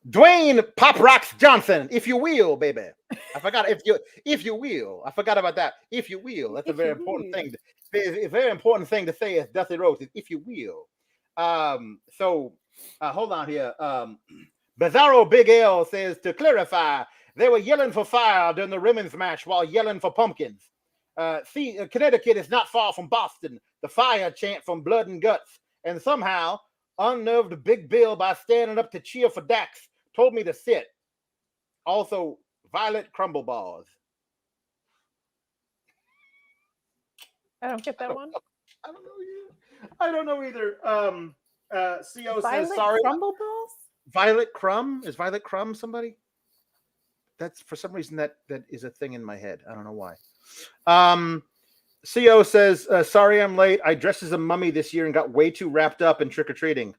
Dwayne Pop Rocks Johnson, if you will, baby. I forgot if you will. I forgot about that. If you will. That's a very important thing. It's a very important thing to say as Dusty Rhodes is if you will. So hold on here. Bizarro Big L says to clarify, they were yelling for fire during the women's match while yelling for pumpkins. See, Connecticut is not far from Boston. The fire chant from Blood and Guts, and somehow unnerved Big Bill by standing up to cheer for Dax. Told me to sit. Also, Violet Crumble Balls. I don't get that one. I don't know either. CO Violet says sorry. Crumble Balls? Violet Crumb? Is Violet Crumb somebody? That's for some reason that is a thing in my head. I don't know why. CO says, sorry I'm late. I dressed as a mummy this year and got way too wrapped up in trick-or-treating.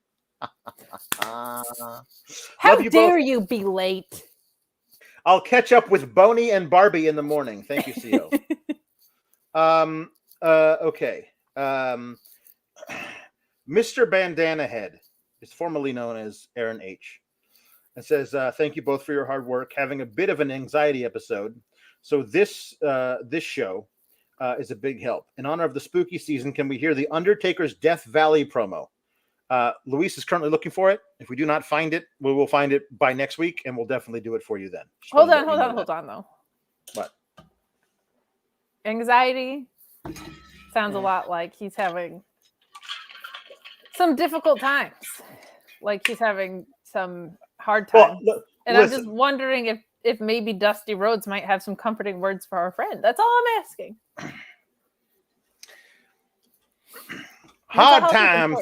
How dare you be late? I'll catch up with Boney and Barbie in the morning. Thank you, CO. Okay. Mr. Bandana Head is formerly known as Aaron H. It says, thank you both for your hard work. Having a bit of an anxiety episode. So this show is a big help. In honor of the spooky season, can we hear the Undertaker's Death Valley promo? Luis is currently looking for it. If we do not find it, we will find it by next week, and we'll definitely do it for you then. Hold on, though. What? Anxiety sounds a lot like he's having some difficult times. Like he's having some hard times. Well, and listen, I'm just wondering if maybe Dusty Rhodes might have some comforting words for our friend. That's all I'm asking. Hard times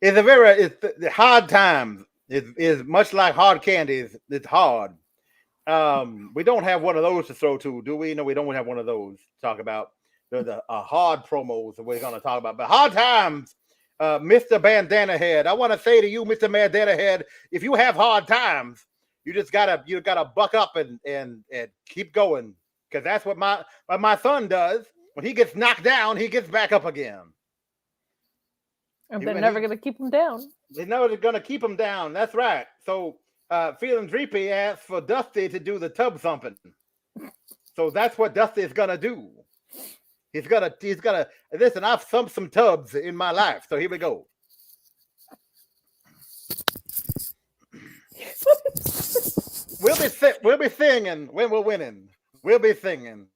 is the hard times is much like hard candy. It's hard. We don't have one of those to throw to, do we? No, we don't have one of those to talk about. They're the hard promos that we're going to talk about. But hard times, Mr. Bandana Head. I want to say to you, Mr. Bandana Head, if you have hard times, you gotta buck up and keep going, because that's what my son does. When he gets knocked down, he gets back up again. And they're never gonna keep him down. They're never gonna keep him down. That's right. So Feeling Dreepy asked for Dusty to do the tub thumping. So that's what Dusty is gonna do. He's gonna listen. I've thumped some tubs in my life, so here we go. We'll be singing when we're winning. We'll be singing.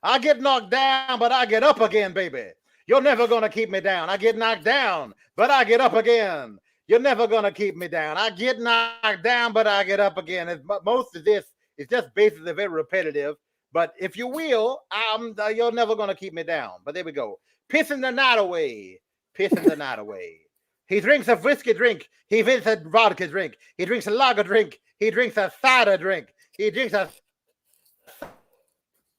I get knocked down, but I get up again, baby. You're never gonna keep me down. I get knocked down, but I get up again. You're never gonna keep me down. I get knocked down, but I get up again. Most of this is just basically very repetitive. But if you will, you're never gonna keep me down. But there we go. Pissing the night away. Pissing the night away. He drinks a whiskey drink. He drinks a vodka drink. He drinks a lager drink. He drinks a cider drink. He drinks a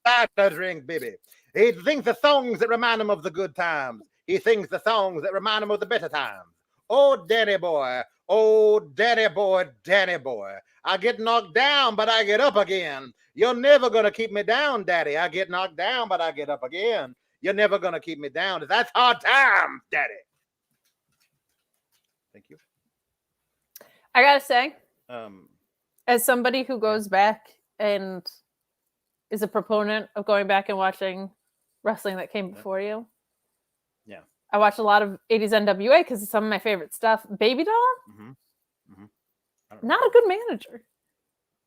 cider drink, baby. He sings the songs that remind him of the good times. He sings the songs that remind him of the better times. Oh, Danny boy. Oh, Danny boy, Danny boy. I get knocked down, but I get up again. You're never going to keep me down, Daddy. I get knocked down, but I get up again. You're never going to keep me down. That's hard times, Daddy. Thank you. I gotta say, as somebody who goes back and is a proponent of going back and watching wrestling that came before you. Yeah. I watch a lot of 80s NWA because it's some of my favorite stuff. Baby Doll, not a good manager.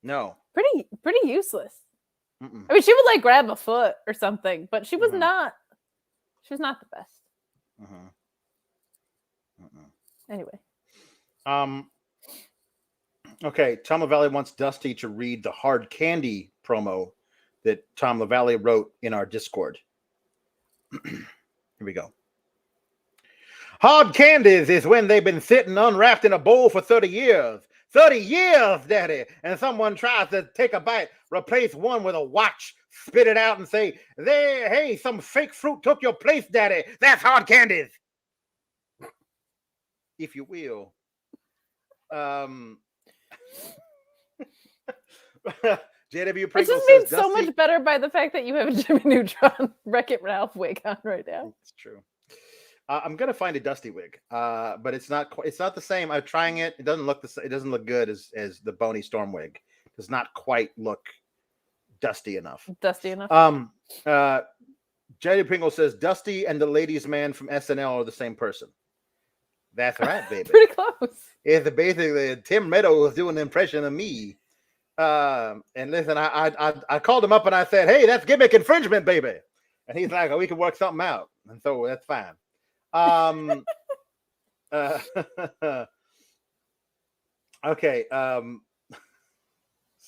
No. Pretty useless. Mm-mm. I mean, she would like grab a foot or something, but she was not. She was not the best. Anyway. Okay, Tom LaValle wants Dusty to read the Hard Candy promo that Tom LaValle wrote in our Discord. Here we go. Hard candies is when they've been sitting unwrapped in a bowl for 30 years. 30 years, Daddy. And someone tries to take a bite, replace one with a watch, spit it out and say, "There, hey, some fake fruit took your place, Daddy. That's hard candies." If you will. JW Pringle It's just says made so Dusty... much better by the fact that you have a Jimmy Neutron Wreck-It Ralph wig on right now. It's true. I'm gonna find a Dusty wig, but it's not the same. I'm trying it. It doesn't look it doesn't look good as the Boney Storm wig. It does not quite look dusty enough. Dusty enough. JD Pringle says Dusty and the ladies' man from SNL are the same person. That's right, baby. Pretty close. It's basically Tim Meadows doing an impression of me. And listen, I called him up and I said, "Hey, that's gimmick infringement, baby." And he's like, "Oh, we can work something out." And so that's fine. Okay.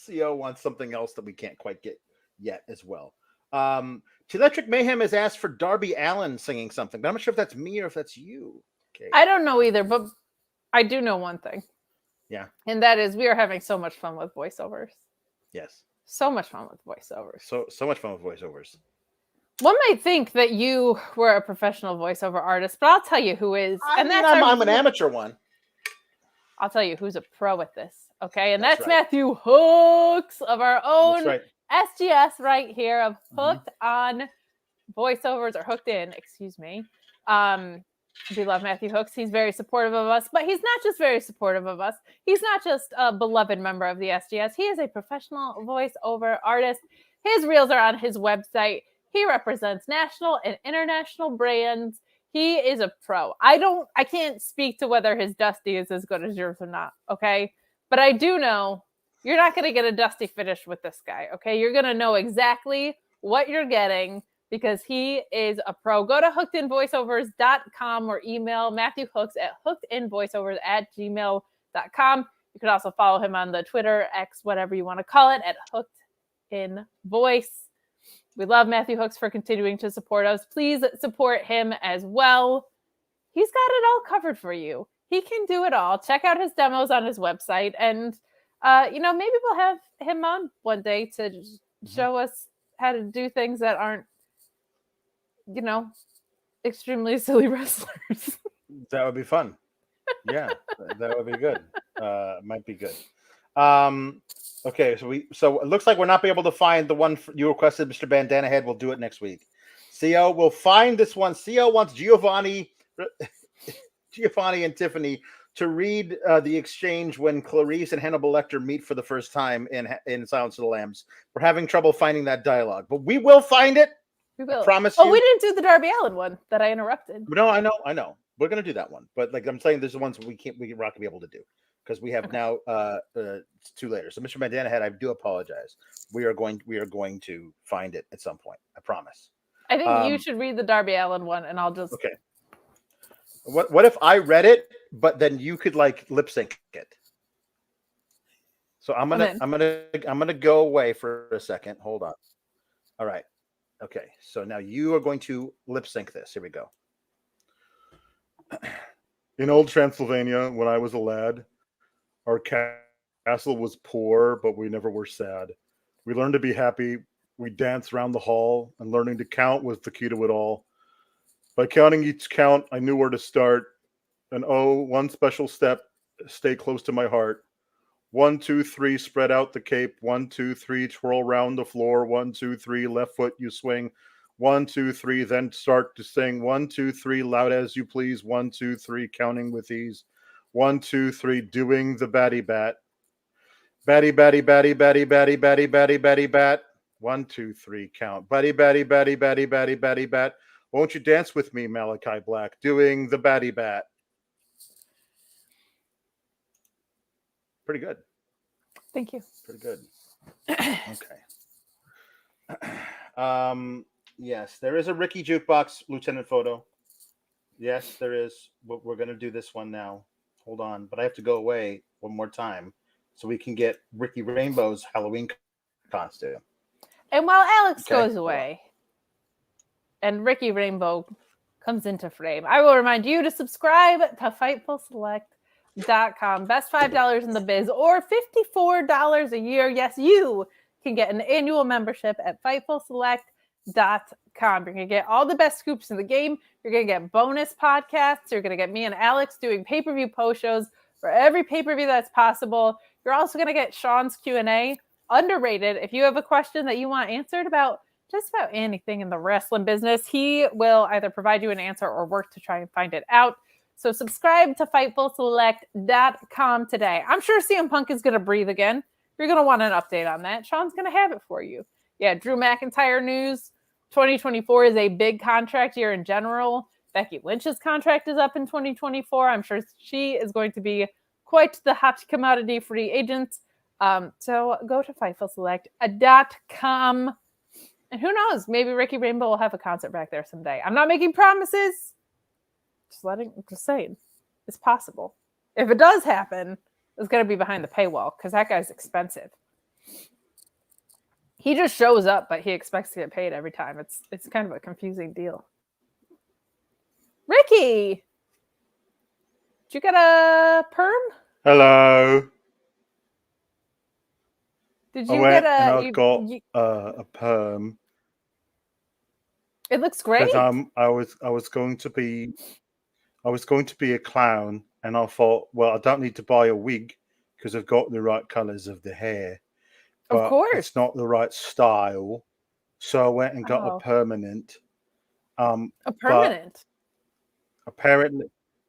CO wants something else that we can't quite get yet as well. Electric Mayhem has asked for Darby Allin singing something, but I'm not sure if that's me or if that's you. Okay. I don't know either, but I do know one thing. Yeah. And that is we are having so much fun with voiceovers. Yes. So much fun with voiceovers. So much fun with voiceovers. One might think that you were a professional voiceover artist, but I'll tell you who is. I'm an amateur one. I'll tell you who's a pro at this. Okay. And that's right. Matthew Hooks of our own That's SGS right here of Hooked on Voiceovers, or Hooked In, excuse me. We love Matthew Hooks. He's very supportive of us, but he's not just very supportive of us. He's not just a beloved member of the SGS. He is a professional voiceover artist. His reels are on his website. He represents national and international brands. He is a pro. I can't speak to whether his Dusty is as good as yours or not, okay? But I do know you're not going to get a Dusty finish with this guy, okay? You're going to know exactly what you're getting because he is a pro. Go to hookedinvoiceovers.com or email Matthew Hooks at hookedinvoiceovers@gmail.com. You can also follow him on the Twitter, X, whatever you want to call it, at hookedinvoice. We love Matthew Hooks for continuing to support us. Please support him as well. He's got it all covered for you. He can do it all. Check out his demos on his website. And, maybe we'll have him on one day to show us how to do things that aren't, extremely silly wrestlers. That would be fun. Yeah, that would be good. Might be good. Okay, so it looks like we're not be able to find the one you requested, Mr. Bandana Head. We'll do it next week. CO will find this one. CO wants Giovanni and Tiffany to read the exchange when Clarice and Hannibal Lecter meet for the first time in Silence of the Lambs. We're having trouble finding that dialogue, but we will find it. We will. I promise you. Oh, we didn't do the Darby Allin one that I interrupted. No, I know. We're gonna do that one, but like I'm saying, there's the ones we rock be able to do. Because we have now it's too later. So Mr. Bandana Head, I do apologize. We are going to find it at some point. I promise. I think you should read the Darby Allin one, and I'll just okay. What if I read it, but then you could like lip sync it? So I'm gonna go away for a second. Hold on. All right. Okay. So now you are going to lip sync this. Here we go. In old Transylvania, when I was a lad, our castle was poor, but we never were sad. We learned to be happy. We danced round the hall, and learning to count was the key to it all. By counting each count, I knew where to start. And one special step, stay close to my heart. 1, 2, 3, spread out the cape. 1, 2, 3, twirl round the floor. 1, 2, 3, left foot you swing. 1, 2, 3, then start to sing. 1, 2, 3, loud as you please. 1, 2, 3, counting with ease. 1, 2, 3, doing the batty bat. Batty, batty, batty, batty, batty, batty, batty, batty, bat. 1, 2, 3, count. Batty, batty, batty, batty, batty, batty, bat. Won't you dance with me, Malachi Black, doing the batty bat? Pretty good. Thank you. Pretty good. Okay. Yes, there is a Ricky Jukebox Lieutenant photo. Yes, there is. We're going to do this one now. Hold on. But I have to go away one more time so we can get Ricky Rainbow's Halloween costume. And while Alex goes away and Ricky Rainbow comes into frame, I will remind you to subscribe to FightfulSelect.com. Best $5 in the biz, or $54 a year. Yes, you can get an annual membership at FightfulSelect.com. You're going to get all the best scoops in the game. You're going to get bonus podcasts. You're going to get me and Alex doing pay-per-view post shows for every pay-per-view that's possible. You're also going to get Sean's Q&A. Underrated. If you have a question that you want answered about just about anything in the wrestling business, he will either provide you an answer or work to try and find it out. So subscribe to FightfulSelect.com today. I'm sure CM Punk is going to breathe again. You're going to want an update on that. Sean's going to have it for you. Yeah, Drew McIntyre news. 2024 is a big contract year in general. Becky Lynch's contract is up in 2024. I'm sure she is going to be quite the hot commodity free agent. So go to FightfulSelect.com. And who knows? Maybe Ricky Rainbow will have a concert back there someday. I'm not making promises. Just saying. It's possible. If it does happen, it's going to be behind the paywall because that guy's expensive. He just shows up, but he expects to get paid every time. It's kind of a confusing deal. Ricky! Did you get a perm? Hello. Did you get I got a perm. It looks great. Because I was going to be a clown, and I thought, well, I don't need to buy a wig because I've got the right colors of the hair. But of course, it's not the right style, so I went and got a permanent. A permanent.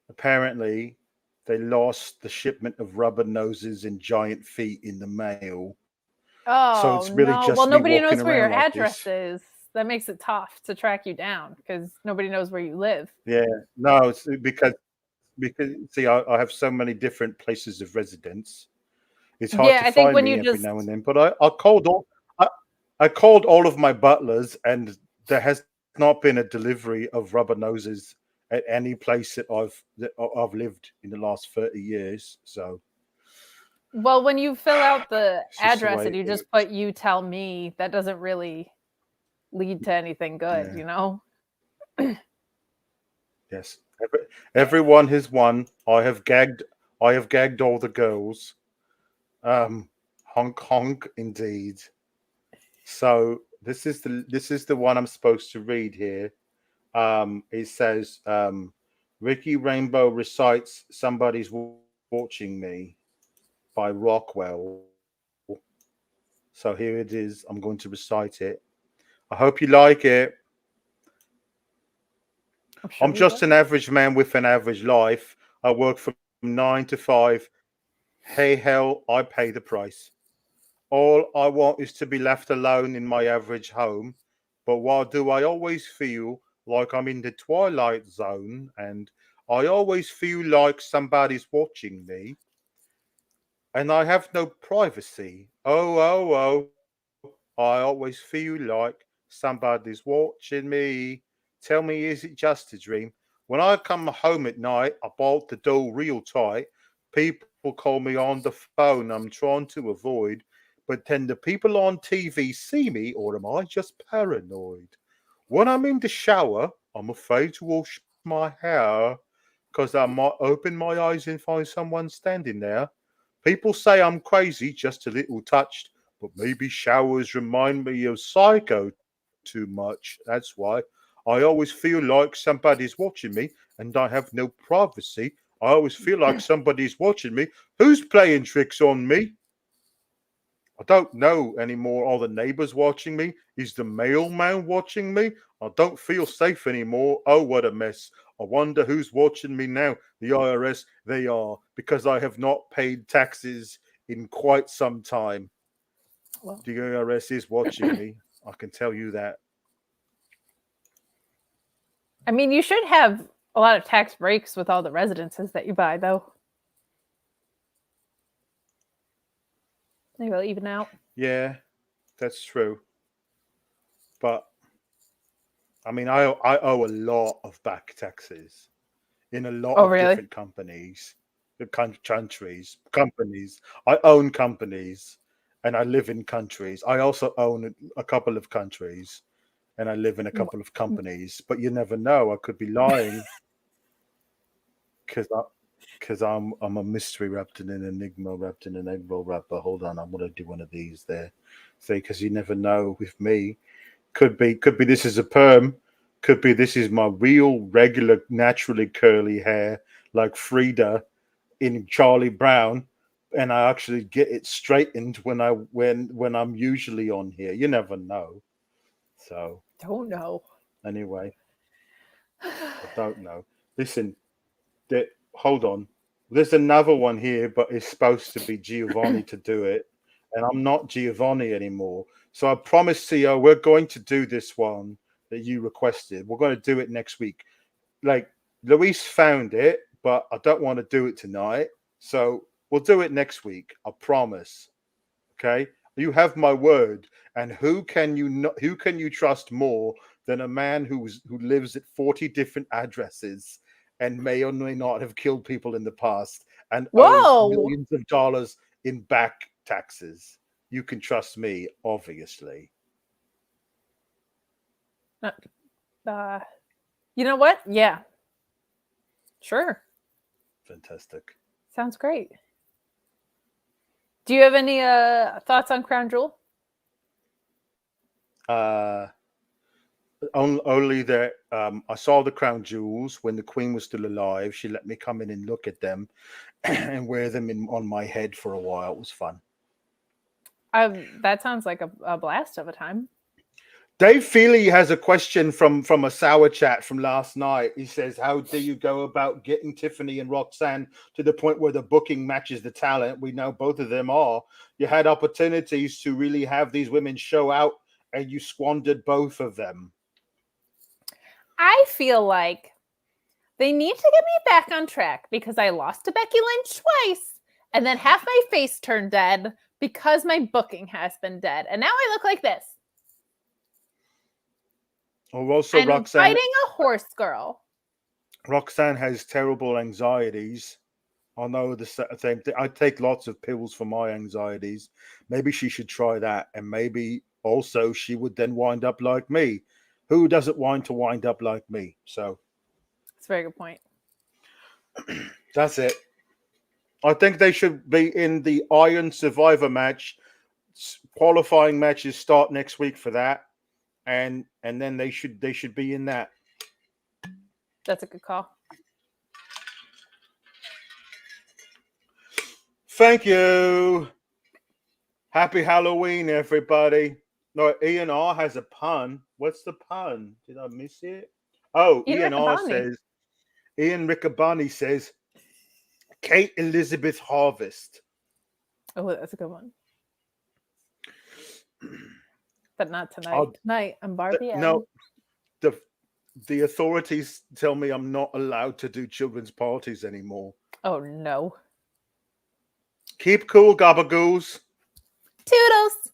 Apparently, they lost the shipment of rubber noses and giant feet in the mail. Oh, so it's really no. just well, nobody knows walking where your around like address this. is. That makes it tough to track you down because nobody knows where you live. Yeah, no, it's because see, I have so many different places of residence. It's hard to find me every now and then. But I called all of my butlers, and there has not been a delivery of rubber noses at any place that I've lived in the last 30 years. So. Well, when you fill out the address and you just put "you tell me," that doesn't really lead to anything good, you know? Yes. Everyone has won. I have gagged all the girls. Honk honk indeed. So this is the one I'm supposed to read here. It says Ricky Rainbow recites "Somebody's Watching Me" by Rockwell. So here it is. I'm going to recite it. I hope you like it. I'm just an average man with an average life. I work from 9 to 5. Hey, hell, I pay the price. All I want is to be left alone in my average home. But why do I always feel like I'm in the twilight zone, and I always feel like somebody's watching me, and I have no privacy? Oh. I always feel like somebody's watching me. Tell me, is it just a dream? When I come home at night, I bolt the door real tight. People call me on the phone. I'm trying to avoid. But then the people on TV see me, or am I just paranoid? When I'm in the shower, I'm afraid to wash my hair because I might open my eyes and find someone standing there. People say I'm crazy, just a little touched. But maybe showers remind me of Psycho too much. That's why I always feel like somebody's watching me, and I have no privacy. I always feel like somebody's watching me. Who's playing tricks on me? I don't know anymore. Are the neighbors watching me? Is the mailman watching me? I don't feel safe anymore. Oh, what a mess. I wonder who's watching me now. The IRS, they are, because I have not paid taxes in quite some time. Well, The IRS is watching me. I can tell you that. I mean, you should have a lot of tax breaks with all the residences that you buy, though. They will even out. Yeah, that's true. But I mean, I owe a lot of back taxes in a lot Oh, of really? different companies, companies. I own companies, and I live in countries. I also own a couple of countries, and I live in a couple of companies. But you never know. I could be lying because I'm a mystery wrapped in an enigma wrapped in an egg roll wrapper. Hold on, I'm gonna do one of these there. See, because you never know with me. Could be this is a perm. Could be this is my real, regular, naturally curly hair, like Frida in Charlie Brown, and I actually get it straightened when I'm usually on here. You never know. So Don't know. anyway, I don't know. Listen, hold on. There's another one here, but it's supposed to be Giovanni to do it, and I'm not Giovanni anymore. So I promised CEO we're going to do this one that you requested. We're going to do it next week. Like Luis found it, but I don't want to do it tonight. So we'll do it next week. I promise. Okay? You have my word. And who can you trust more than a man who lives at 40 different addresses and may or may not have killed people in the past and owes Whoa! millions of dollars in back taxes? You can trust me, obviously. You know what? Yeah. Sure. Fantastic. Sounds great. Do you have any thoughts on Crown Jewel? Only that I saw the crown jewels when the queen was still alive. She let me come in and look at them and wear them on my head for a while. It was fun. That sounds like a blast of a time. Dave Feely has a question from a sour chat from last night. He says, how do you go about getting Tiffany and Roxanne to the point where the booking matches the talent? We know both of them are. You had opportunities to really have these women show out and you squandered both of them. I feel like they need to get me back on track because I lost to Becky Lynch twice and then half my face turned dead because my booking has been dead. And now I look like this. Oh, also, I'm Roxanne, fighting a horse girl. Roxanne has terrible anxieties. I know the same thing. I take lots of pills for my anxieties. Maybe she should try that. And maybe also she would then wind up like me. Who doesn't want to wind up like me? So That's a very good point. that's it. I think they should be in the Iron Survivor match. Qualifying matches start next week for that. And then they should be in that. That's a good call. Thank you. Happy Halloween, everybody. No, Ian R has a pun. What's the pun? Did I miss it? Oh, Ian R says, Ian Riccaboni says, Kate Elizabeth Harvest. Oh, that's a good one. But not tonight. Tonight, I'm Barbie. No, the authorities tell me I'm not allowed to do children's parties anymore. Oh, no. Keep cool, gabagoos. Toodles.